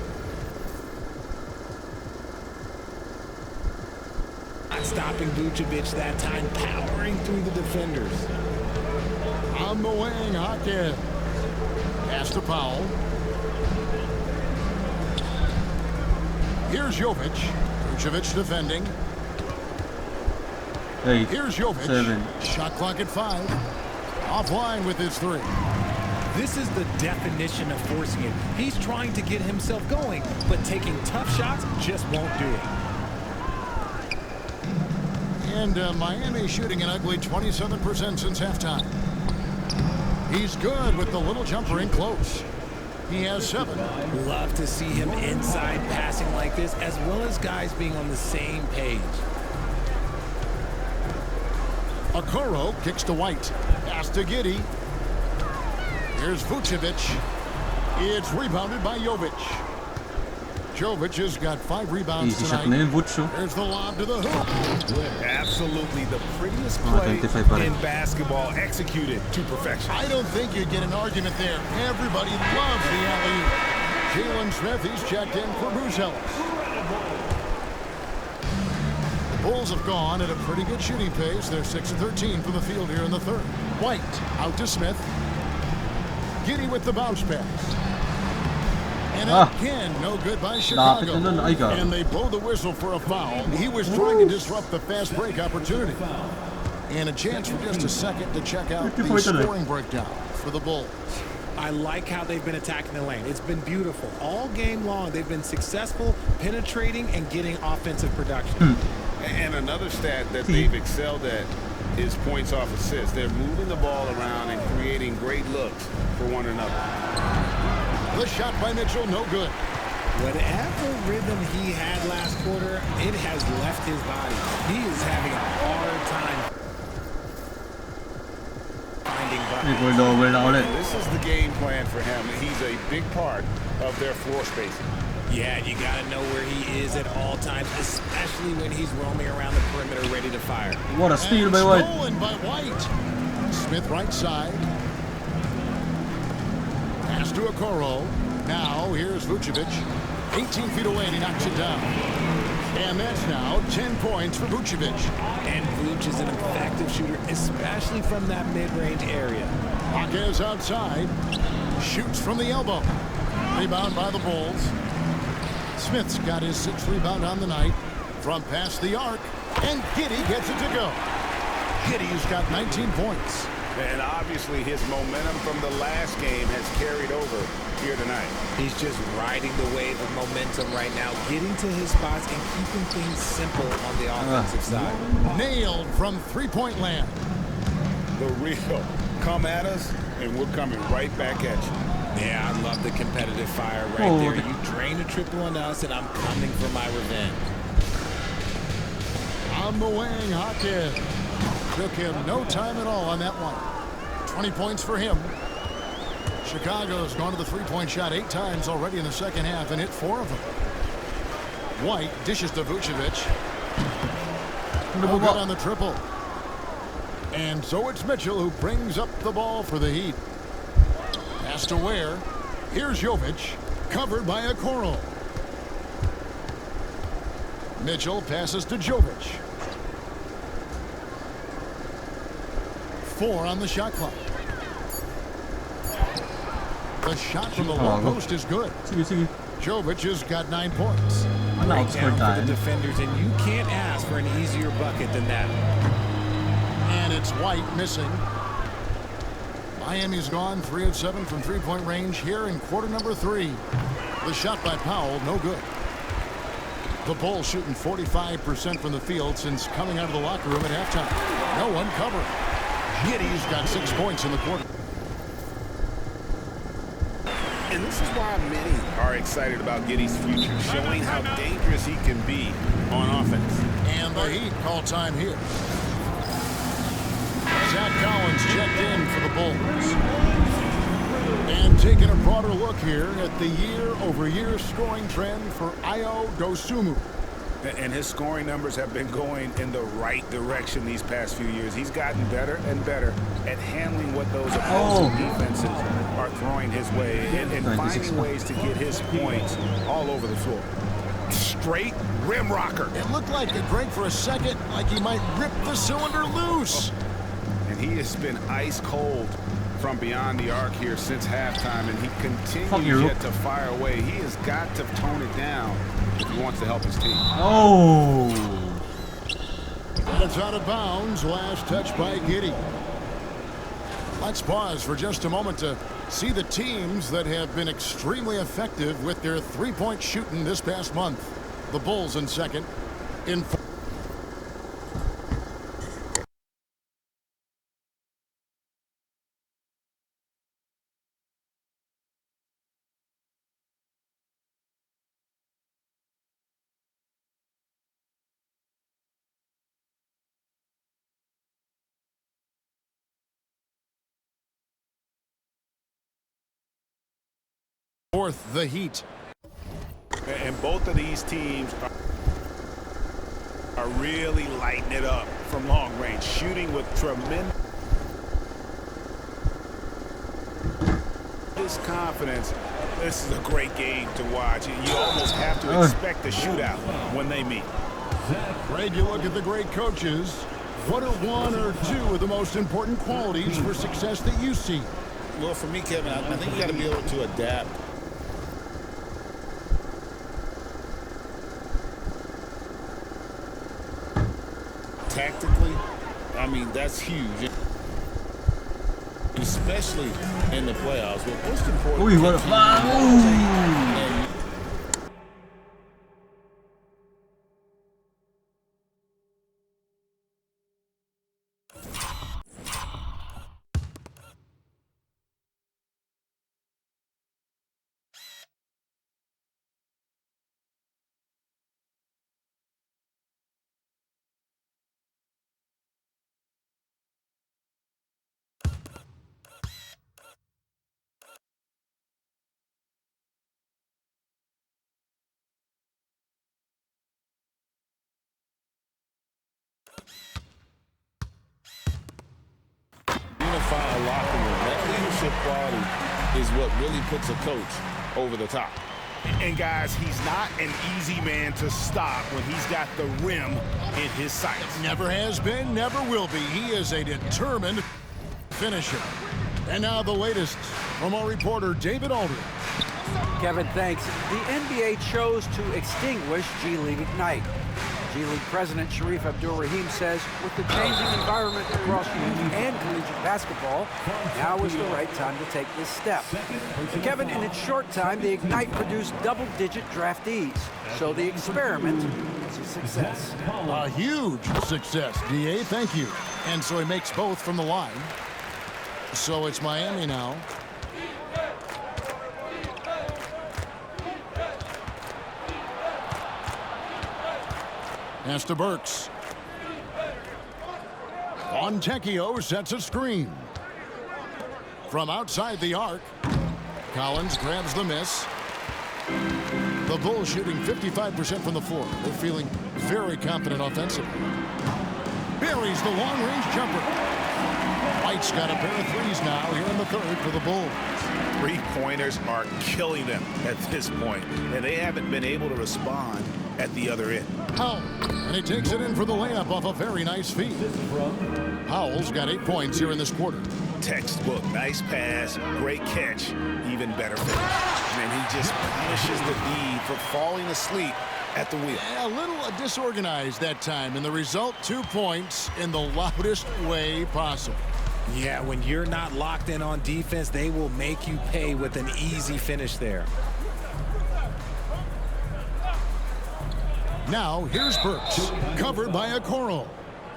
not stopping Vucevic that time, powering through the defenders. On the wing, Hawkins. Pass to Powell. Here's Jovic. Vucevic defending. 8, Here's Jovic. 7. Shot clock at 5. Offline with his 3. This is the definition of forcing it. He's trying to get himself going, but taking tough shots just won't do it. And Miami shooting an ugly 27% since halftime. He's good with the little jumper in close. He has 7. Love to see him inside passing like this, as well as guys being on the same page. Okoro kicks to White. Pass to Giddey. Here's Vucevic. It's rebounded by Jovic. Jovic has got 5 rebounds Easy shot tonight. na yun, Vutsu. There's the lob to the hoop. Absolutely the prettiest Ah, play 25 pa rin. in basketball, executed to perfection. I don't think you get an argument there. Everybody loves the alley-oop. Jalen Smith, he's checked in for Bruce Ellis. The Bulls have gone at a pretty good shooting pace. They're 6 of 13 from the field here in the third. White out to Smith. Giddey with the bounce pass. And again, no good by Chicago. Lapit na nun, ay, God. And they blow the whistle for a foul. He was trying to disrupt the fast break opportunity. And a chance for just a second to check out the scoring breakdown for the Bulls. I like how they've been attacking the lane. It's been beautiful. All game long, they've been successful penetrating and getting offensive production. And another stat that they've excelled at is points off assists. They're moving the ball around and creating great looks for one another. The shot by Mitchell, no good. Whatever rhythm he had last quarter, it has left his body. He is having a hard time finding buckets. This is the game plan for him. He's a big part of their floor spacing. Yeah, you got to know where he is at all times, especially when he's roaming around the perimeter ready to fire. What a steal by White. White. Stolen by White. Smith right side. Pass to Okoro. Now here's Vucevic. 18 feet away and he knocks it down. And that's now 10 points for Vucevic. And Vuce is an effective shooter, especially from that mid-range area. Hawkins outside. Shoots from the elbow. Rebound by the Bulls. Smith's got his 6th rebound on the night from past the arc, and Giddey gets it to go. Giddey's got 19 points. And obviously his momentum from the last game has carried over here tonight. He's just riding the wave of momentum right now, getting to his spots and keeping things simple on the offensive side. Nailed from three-point land. The real come at us, and we're coming right back at you. Yeah, I love the competitive fire right there. You drain a triple on us, and I'm coming for my revenge. On the wing, Hawkins. Took him no time at all on that one. 20 points for him. Chicago's gone to the three-point shot 8 times already in the second half and hit 4 of them. White dishes to Vucevic. No good on the triple. And so it's Mitchell who brings up the ball for the Heat. Pass to Ware. Here's Jovic, covered by Okoro. Mitchell passes to Jovic. 4 on the shot clock. The shot from the low post is good. Jovic has got 9 points. Break down for the defenders, and you can't ask for an easier bucket than that. And it's White missing. Miami's gone 3 of 7 from three-point range here in quarter number 3. The shot by Powell, no good. The Bulls shooting 45% from the field since coming out of the locker room at halftime. No one covered. Giddey's got 6 points in the quarter. And this is why many are excited about Giddey's future, showing how dangerous he can be on offense. And the Heat call time here. Zach Collins checked in for the Bulls. And taking a broader look here at the year-over-year scoring trend for Ayo Dosunmu. And his scoring numbers have been going in the right direction these past few years. He's gotten better and better at handling what those opposing defenses are throwing his way and finding ways to get his points all over the floor. straight rim rocker. It looked like Greg for a second, like he might rip the cylinder loose. And he has been ice cold from beyond the arc here since halftime, and he continues yet to fire away. He has got to tone it down if he wants to help his team. Oh. It's out of bounds. Last touch by Giddey. Let's pause for just a moment to see the teams that have been extremely effective with their three-point shooting this past month. The Bulls in second. In fourth, the Heat. And both of these teams are really lighting it up from long range, shooting with tremendous confidence. This is a great game to watch. You almost have to expect a shootout when they meet. Greg, you look at the great coaches. What are one or two of the most important qualities for success that you see? Well, for me, Kevin, I think you got to be able to adapt. Tactically, I mean, that's huge, especially in the playoffs. But most important, Ooh, what a fly. unify a locker room. That leadership quality is what really puts a coach over the top. And guys, he's not an easy man to stop when he's got the rim in his sights. Never has been, never will be. He is a determined finisher. And now the latest from our reporter, David Aldridge. Kevin, thanks. The NBA chose to extinguish G League Ignite. G League President Sharif Abdul-Rahim says with the changing environment across youth and collegiate basketball, now is the right time to take this step. Kevin, in its short time, the Ignite produced double-digit draftees, so the experiment is a success. A huge success, DA, thank you. And so he makes both from the line. So it's Miami now. Pass to Burks. Fontecchio sets a screen. From outside the arc, Collins grabs the miss. The Bulls shooting 55% from the floor. They're feeling very confident offensively. Buries the long-range jumper. White's got a pair of threes now here in the third for the Bulls. Three-pointers are killing them at this point, and they haven't been able to respond at the other end. Powell, and he takes it in for the layup off a very nice feed. Powell's got 8 points here in this quarter. Textbook, nice pass, great catch, even better finish. And he just punishes the D for falling asleep at the wheel. A little disorganized that time, and the result, 2 points in the loudest way possible. Yeah, when you're not locked in on defense, they will make you pay with an easy finish there. Now, here's Burks, covered by Okoro.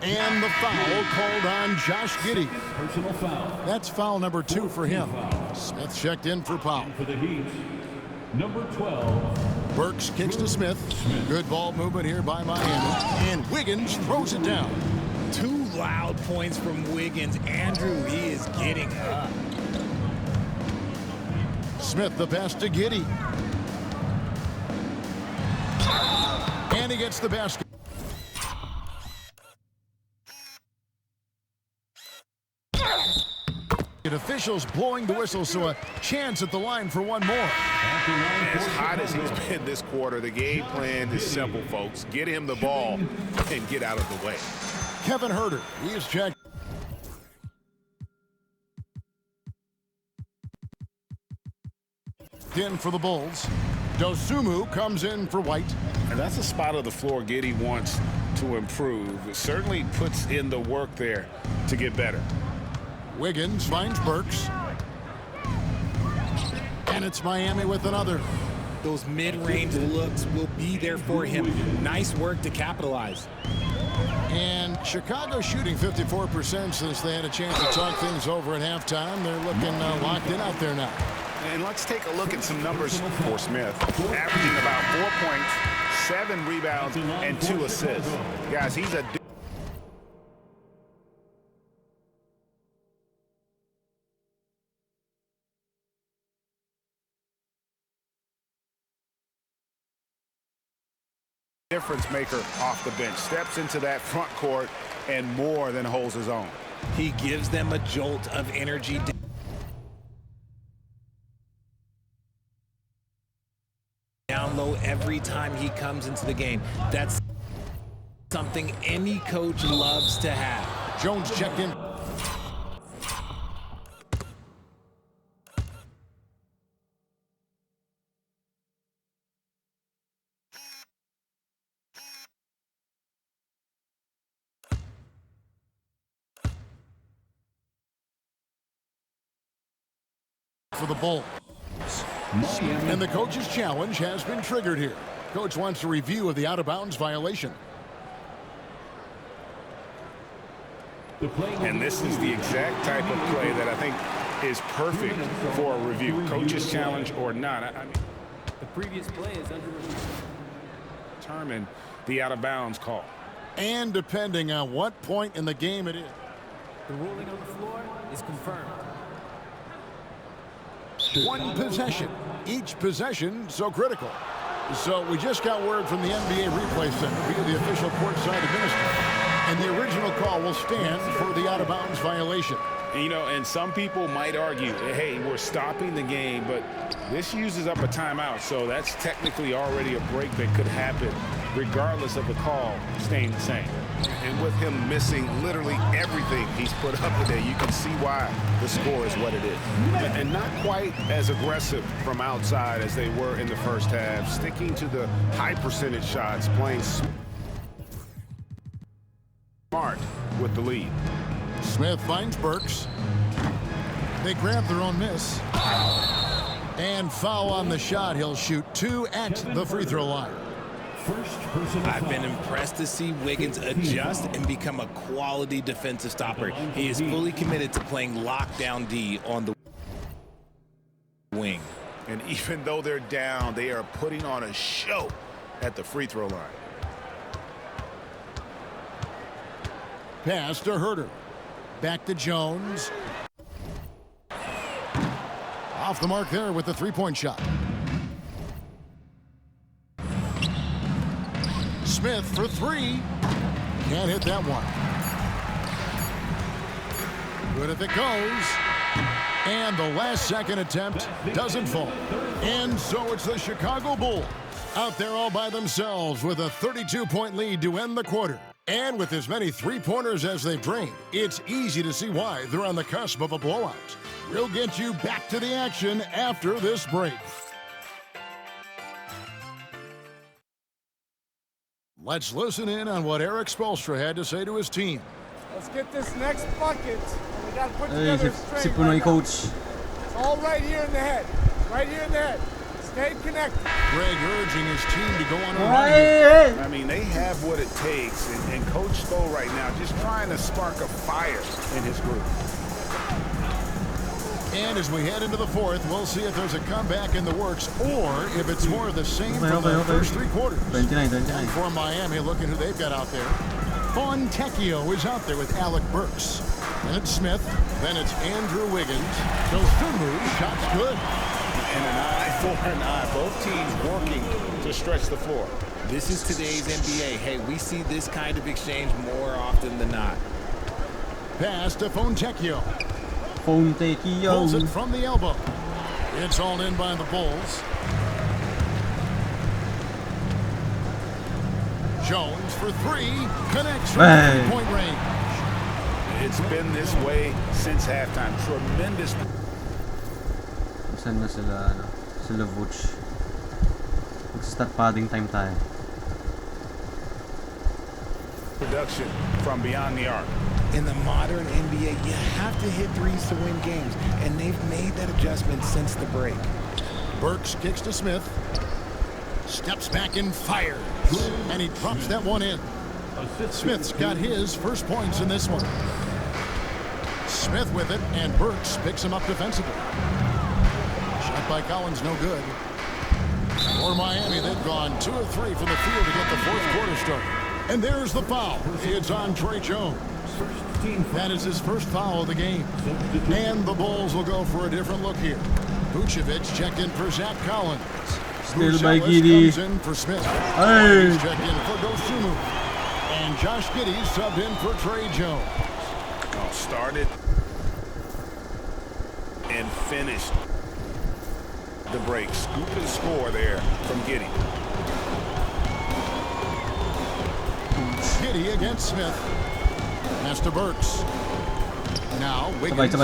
And the foul called on Josh Giddey. Personal foul. That's foul number 2 for him. Smith checked in for Powell. For the Heat, number 12. Burks kicks to Smith. Good ball movement here by Miami. And Wiggins throws it down. 2 loud points from Wiggins. Andrew, he is getting up. Smith the pass to Giddey. And he gets the basket. Officials blowing the whistle, so a chance at the line for one more. As hot as he's been this quarter, the game plan is simple, folks. Get him the ball and get out of the way. Kevin Herter, he is checked. In for the Bulls. Dosumu comes in for White. And that's a spot of the floor Giddey wants to improve. It certainly puts in the work there to get better. Wiggins finds Burks. And it's Miami with another. Those mid-range looks will be there for him. Nice work to capitalize. And Chicago shooting 54% since they had a chance to talk things over at halftime. They're looking locked in out there now. And let's take a look at some numbers for Smith. Averaging about 4 points, 7 rebounds, and 2 assists. Guys, he's a... difference maker off the bench. Steps into that front court and more than holds his own. He gives them a jolt of energy. Down low every time he comes into the game. That's something any coach loves to have. Jones checked in. For the Bulls. And the coach's challenge has been triggered here. Coach wants a review of the out-of-bounds violation. And this is the exact type of play that I think is perfect for a review. Coach's challenge or not. I mean, the previous play is under review. Determine the out-of-bounds call. And depending on what point in the game it is. The ruling on the floor is confirmed. One possession. Each possession so critical. So we just got word from the NBA Replay Center via the official courtside administrator. And the original call will stand for the out-of-bounds violation. You know, and some people might argue, hey, we're stopping the game, but this uses up a timeout, so that's technically already a break that could happen regardless of the call staying the same. And with him missing literally everything he's put up today, you can see why the score is what it is. And not quite as aggressive from outside as they were in the first half, sticking to the high percentage shots, playing smart with the lead. Smith finds Burks. They grab their own miss. And foul on the shot. He'll shoot 2 at the free throw line. I've been impressed to see Wiggins adjust and become a quality defensive stopper. He is fully committed to playing lockdown D on the wing. And even though they're down, they are putting on a show at the free throw line. Pass to Herter. Back to Jones. Off the mark there with the three-point shot. Smith for 3. Can't hit that one. Good if it goes. And the last second attempt doesn't fall. And so it's the Chicago Bulls out there all by themselves with a 32-point lead to end the quarter. And with as many three-pointers as they've drained, it's easy to see why they're on the cusp of a blowout. We'll get you back to the action after this break. Let's listen in on what Eric Spoelstra had to say to his team. Let's get this next bucket. We got to put together a si straight Punoy right coach. now. It's all right here in the head. Right here in the head. Stay connected. Greg urging his team to go on a run. I mean, they have what it takes, and Coach Spo right now just trying to spark a fire in his group. And as we head into the fourth, we'll see if there's a comeback in the works or if it's more of the same from the first 3 quarters. 29. For Miami, look at who they've got out there. Fontecchio is out there with Alec Burks. Then it's Smith. Then it's Andrew Wiggins. Dosumu, shot's good. And an eye for an eye. Both teams working to stretch the floor. This is today's NBA. Hey, we see this kind of exchange more often than not. Pass to Fontecchio. Pulls it from the elbow. It's all in by the Bulls. Jones for three. Connects from three-point range. It's been this way since halftime. Tremendous. Saan na sila, sila Vooch. Mag-start padding time tayo. Production from beyond the arc. In the modern NBA, you have to hit threes to win games, and they've made that adjustment since the break. Burks kicks to Smith. Steps back and fires. And he drops that one in. Smith's got his first points in this one. Smith with it, and Burks picks him up defensively. Shot by Collins, no good. For Miami, they've gone 2 of 3 from the field to get the fourth quarter started. And there's the foul. It's on Trey Jones. That is his first foul of the game. And the Bulls will go for a different look here. Vucevic checked in for Zach Collins. Still by Giddey. Comes in for Smith. Hey. He's checked in for Dosunmu. And Josh Giddey subbed in for Trey Jones. Started and finished the break. Scoop and score there from Giddey. Giddey against Smith. Pass to Burks. Now Wiggins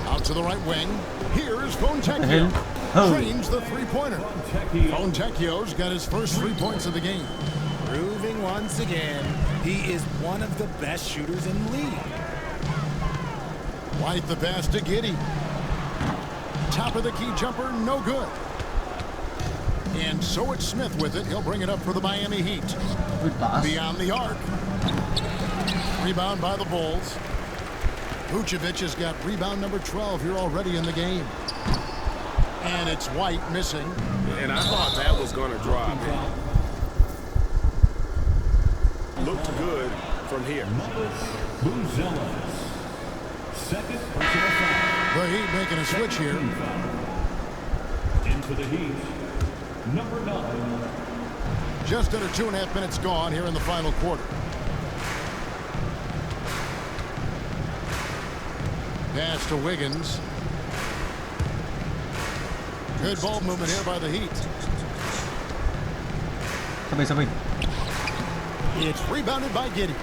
out to the right wing. Here's Fontecchio. Trains the three-pointer. Fontecchio's got his first 3 points of the game. Proving once again, he is one of the best shooters in the league. White the pass to Giddey. Top of the key jumper, no good. And so it's Smith with it. He'll bring it up for the Miami Heat. Beyond the arc. Rebound by the Bulls. Vucevic has got rebound number 12 here already in the game. And it's White missing. And I thought that was going to drop. Looked good from here. Second personal foul. The Heat making a switch here. Into the Heat, number 9. Just under 2.5 minutes gone here in the final quarter. Pass to Wiggins. Good ball movement here by the Heat. Sabay. It's rebounded by Giddey.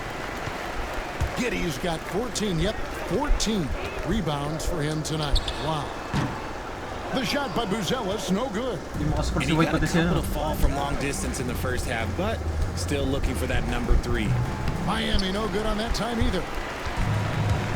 Giddey's got 14, 14 rebounds for him tonight. Wow. The shot by Buzelis, no good. And he got a couple to fall from long distance in the first half, but still looking for that number 3. Miami no good on that time either.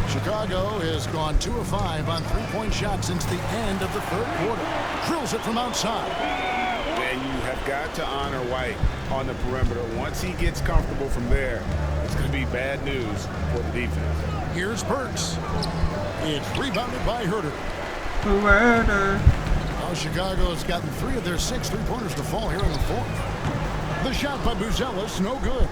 Chicago has gone 2 of 5 on 3-point shots since the end of the third quarter. Drills it from outside. And you have got to honor White on the perimeter. Once he gets comfortable from there, it's going to be bad news for the defense. Here's Burks. It's rebounded by Herter. Now Chicago has gotten 3 of their 6 3-pointers to fall here in the fourth. The shot by Buzelis, no good.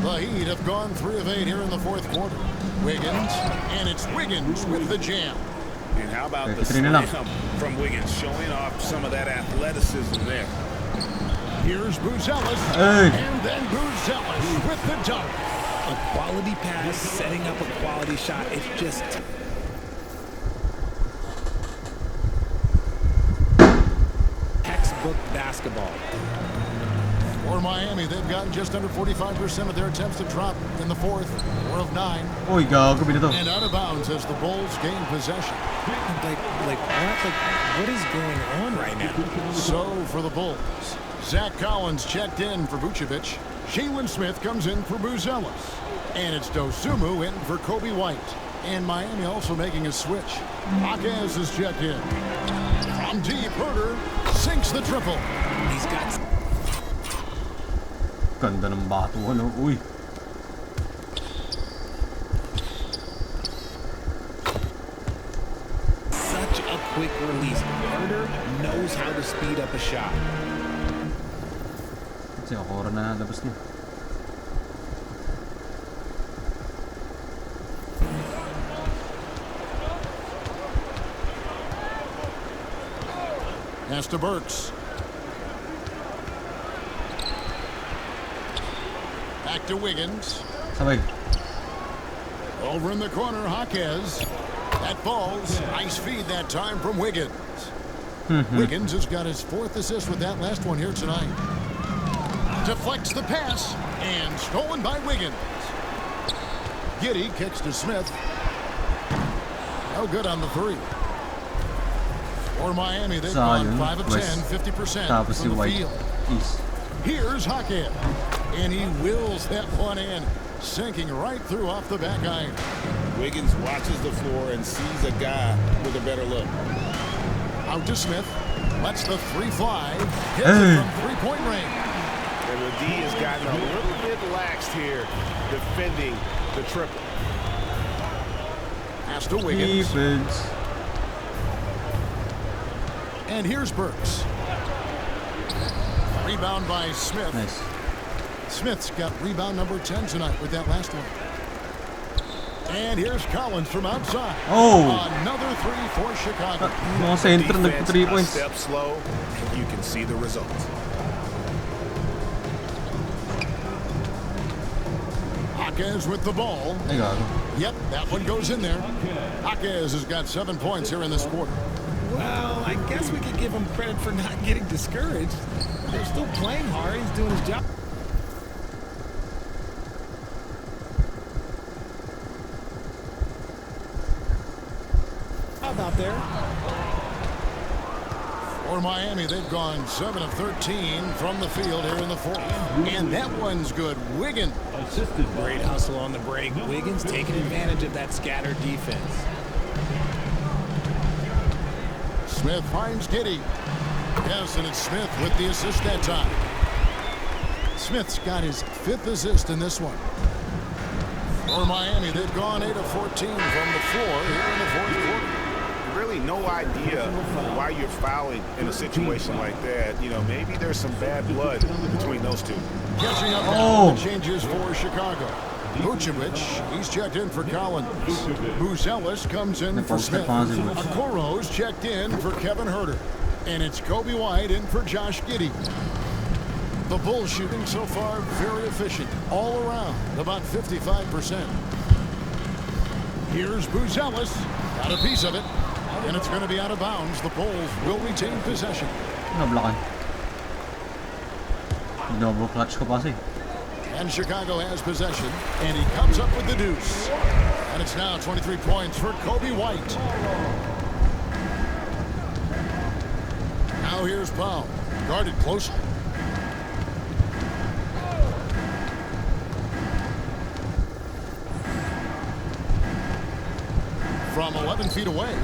The Heat have gone 3 of 8 here in the fourth quarter. Wiggins, and it's Wiggins with the jam. And how about the slam from Wiggins, showing off some of that athleticism there. Here's Buzelis, and then Buzelis with the dunk. A quality pass, setting up a quality shot. It's just... textbook basketball. For Miami, they've gotten just under 45% of their attempts to drop in the fourth. 4 of 9. And out of bounds as the Bulls gain possession. What is going on right now? So for the Bulls, Zach Collins checked in for Vucevic. Jalen Smith comes in for Buzelis. And it's Dosunmu in for Kobe White. And Miami also making a switch. Hawkins is checked in. From deep, Herter sinks the triple. He's got... Ganda ng bato, ano? Uy. Such a quick release. Herter knows how to speed up a shot. Kasi ako rin na labas niya. Pass to Burks. Back to Wiggins. Sabay. Over in the corner, Hawkins. That falls. Nice feed that time from Wiggins. Wiggins has got his 4th assist with that last one here tonight. Deflects the pass and stolen by Wiggins. Giddey kicks to Smith. No good on the 3. For Miami, they've gone 5 of 10, 50% from the field. Here's Hackett, and he wills that one in, sinking right through off the back iron. Wiggins watches the floor and sees a guy with a better look. Out to Smith, lets the 3 fly, hits it from 3-point range. And the D has gotten a little bit laxed here, defending the triple. Pass to Wiggins. And here's Burks. Rebound by Smith. Nice. Smith's got rebound number 10 tonight with that last one. And here's Collins from outside. Another 3 for Chicago. Mga center nagpo 3 points. Step slow, and you can see the results. Jaquez with the ball. Yep, that one goes in there. Jaquez has got 7 points here in this quarter. Well, I guess we could give him credit for not getting discouraged. They're still playing hard. He's doing his job. How about there? For Miami, they've gone 7 of 13 from the field here in the 4th. And that one's good. Wiggins. Great hustle on the break. Wiggins taking advantage of that scattered defense. Smith finds Giddey. Yes, and it's Smith with the assist that time. Smith's got his 5th assist in this one. For Miami, they've gone 8 of 14 from the floor here in the 4th quarter. Really no idea why you're fouling in a situation like that. You know, maybe there's some bad blood between those two. Catching up now, the changes for Chicago. Vucevic, he's checked in for Collins. Buzelis comes in for Smith. Okoro's checked in for Kevin Huerter. And it's Kobe White in for Josh Giddey. The Bulls shooting so far very efficient all around, about 55%. Here's Buzelis, got a piece of it, and it's going to be out of bounds. The Bulls will retain possession. Double clutch ko pa si. And Chicago has possession, and he comes up with the deuce. And it's now 23 points for Kobe White. Now here's Powell, guarded closely. From 11 feet away,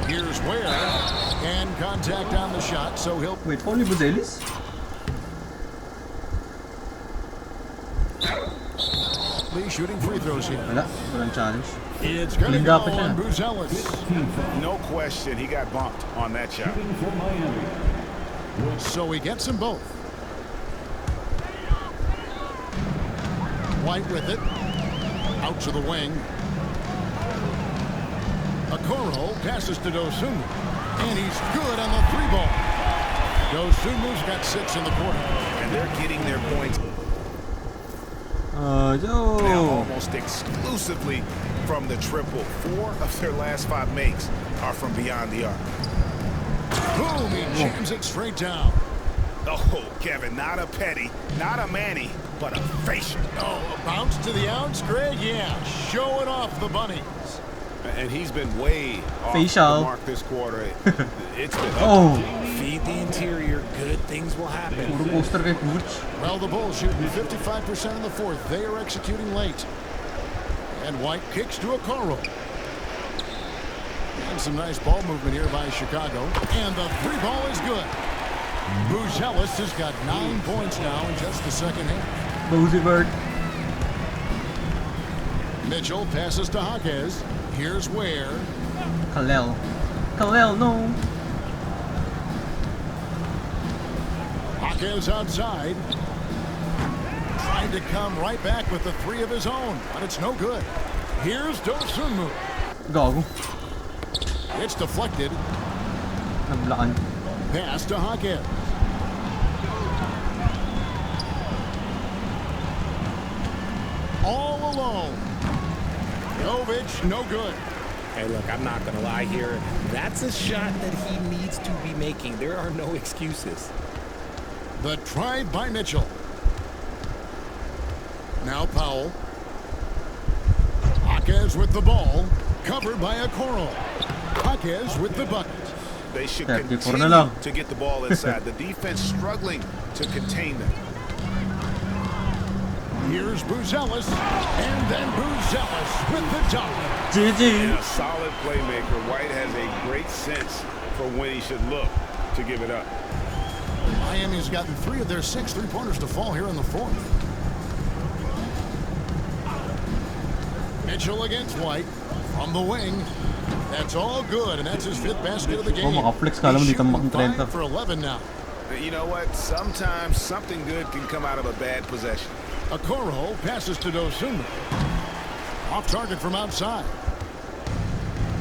here's Ware, and contact on the shot, so he'll... Wait, only Buzelis? Lee shooting free throws here. Walang challenge. It's going to go on Buzelis. No question, he got bumped on that shot. So he gets them both. White with it. Out to the wing. Okoro passes to Dosunmu. And he's good on the 3-ball. Dosunmu's got 6 in the quarter. And they're getting their points now almost exclusively from the triple. 4 of their last 5 makes are from beyond the arc. Boom, he jams it straight down. Oh, Kevin, not a petty, not a Manny, but a facial. Oh, a bounce to the outs, Greg? Yeah, showing off the bunnies. And he's been way off facial the mark this quarter. It's been Feed the interior, good things will happen. Well, the Bulls shooting 55% in the 4th. They are executing late. And White kicks to Okoro. And some nice ball movement here by Chicago. And the 3-ball is good. Buzelis has got 9 points now in just the second half. Boozy bird. Mitchell passes to Jaquez. Here's Ware. Kalel, no. Jaquez outside. Trying to come right back with the 3 of his own, but it's no good. Here's Dosunmu. Gago. It's deflected. Nablaan. Pass to Jaquez. All alone. Jovic, no good. Hey, look, I'm not going to lie here. That's a shot that he needs to be making. There are no excuses. The try by Mitchell. Now Powell. Jaquez with the ball. Covered by Okoro. Jaquez with the bucket. They should continue to get the ball inside. The defense struggling to contain them. Here's Buzelis, and then Buzelis with the dunk. And a solid playmaker. White has a great sense for when he should look to give it up. Miami's gotten 3 of their 6 3-pointers to fall here in the 4th. Mitchell against White from the wing. That's all good, and that's his 5th basket of the game. He's shooting 5 for 11 now. You know what? Sometimes something good can come out of a bad possession. Okoro passes to Dosunmu. Off target from outside.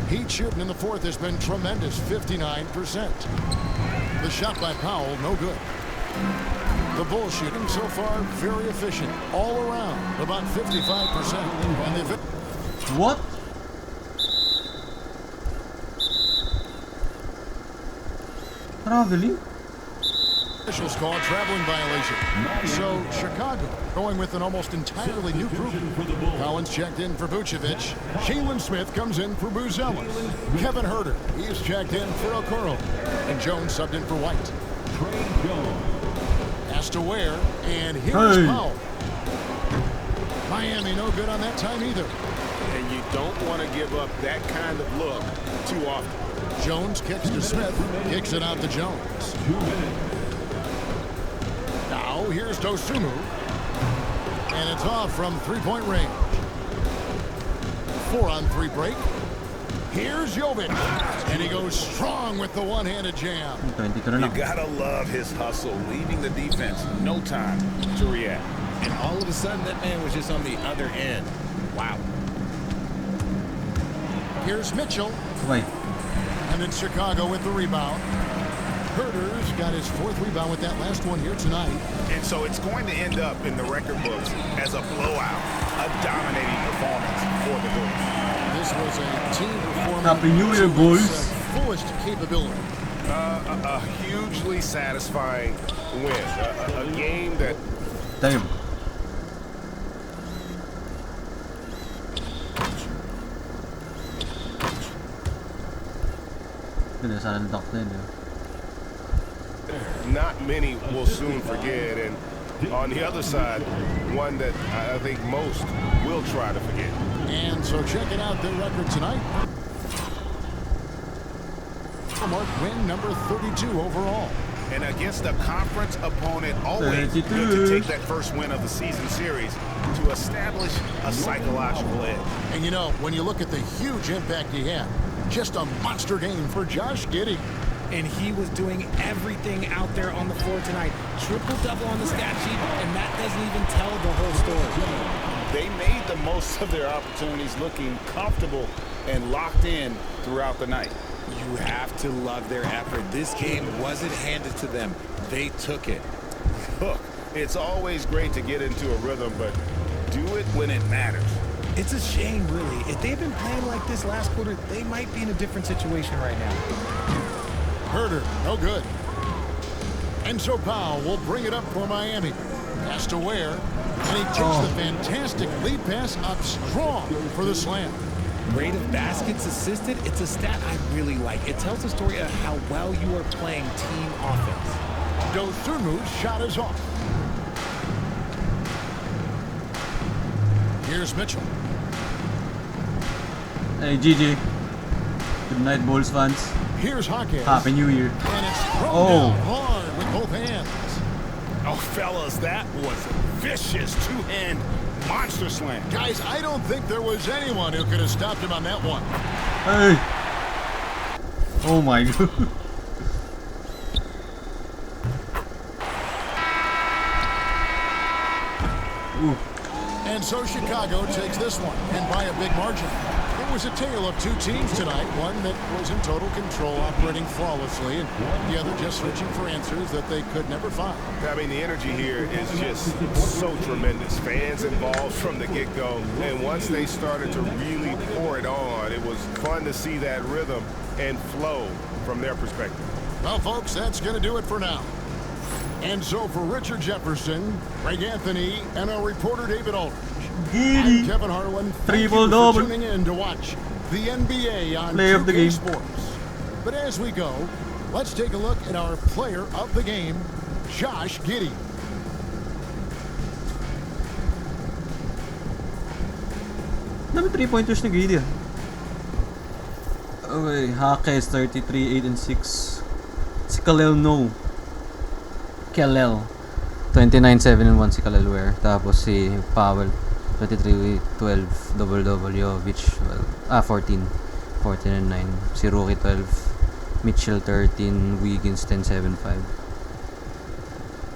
Heat shooting in the 4th has been tremendous, 59%. The shot by Powell, no good. The Bulls shooting so far very efficient, all around, about 55%. And they've... What? Traveling? Officials call traveling violation. So Chicago going with an almost entirely new group. Collins checked in for Vucevic. Jalen Smith comes in for Buzelis. Kevin Huerter, he's checked in for Okoro. And Jones subbed in for White. Asked to wear, and here's Powell. Miami no good on that time either. And you don't want to give up that kind of look too often. Jones kicks to Smith, kicks it out to Jones. Now here's Dosunmu, and it's off from 3-point range. 4-on-3 break. Here's Jovic, and he goes strong with the one-handed jam. You gotta love his hustle, leaving the defense no time to react. And all of a sudden, that man was just on the other end. Wow. Here's Mitchell. Wait. And it's Chicago with the rebound. Huerter's got his 4th rebound with that last one here tonight. And so it's going to end up in the record books as a blowout, a dominating performance for the Bulls. This was a team performance. Happy New Year, boys. Fullest capability. A hugely satisfying win. A game that... Damn. Not many will soon forget, and on the other side, one that I think most will try to forget. And so checking out their record tonight. Mark win number 32 overall. And against a conference opponent, always good to take that first win of the season series to establish a psychological edge. And you know, when you look at the huge impact he had, just a monster game for Josh Giddey. And he was doing everything out there on the floor tonight. Triple-double on the stat sheet, and that doesn't even tell the whole story. They made the most of their opportunities, looking comfortable and locked in throughout the night. You have to love their effort. This game wasn't handed to them. They took it. Look, it's always great to get into a rhythm, but do it when it matters. It's a shame, really. If they'd been playing like this last quarter, they might be in a different situation right now. Huerter, no good. And so Powell will bring it up for Miami. Pass to Ware, and he takes the fantastic lead pass up strong for the slam. Rate of baskets assisted, it's a stat I really like. It tells the story of how well you are playing team offense. Dosunmu's shot is off. Here's Mitchell. Hey, GG. Good night, Bulls fans. Here's Jaquez. Happy New Year. And it's thrown down hard with both hands. Oh, fellas, that was a vicious two-hand monster slam. Guys, I don't think there was anyone who could have stopped him on that one. Hey. Oh my god. And so Chicago takes this one, and by a big margin. It was a tale of two teams tonight, one that was in total control, operating flawlessly, and the other just searching for answers that they could never find. I mean, the energy here is just so tremendous. Fans involved from the get-go, and once they started to really pour it on, it was fun to see that rhythm and flow from their perspective. Well, folks, that's going to do it for now. And so for Richard Jefferson, Greg Anthony, and our reporter David Aldridge, I'm Kevin Harlan. Thank you for tuning in to watch the NBA on Play of the 2K game. Sports. But as we go, let's take a look at our player of the game, Josh Giddey. Dami 3-pointers ni Giddey. Okay, Hakes 33, 8 and 6. Si Kalel 29, 7 and 1 si Kalel Ware. Tapos si Powell 23, 12, double-double. Jovic 14 and 9. Si Rookie 12, Mitchell 13, Wiggins 10, 7, 5.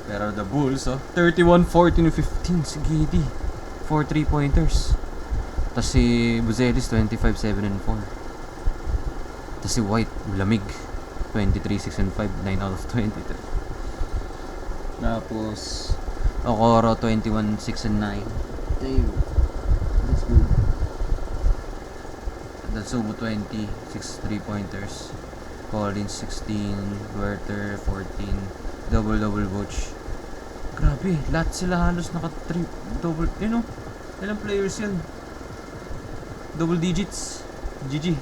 Pero the Bulls 31, 14, 15 si Giddey. 4 3-pointers. Tapos si Buzelis 25, 7 and 4. Tapos si White, lamig. 23, 6 and 5, 9 out of 23. Tapos Okoro 21, 6 and 9. Damn. That's good. Datsumu 20, 6 3-pointers. Collins 16, Werther 14, double-double Butch. Grabe, lahat sila halos double, ilang players yun? Double digits. GG.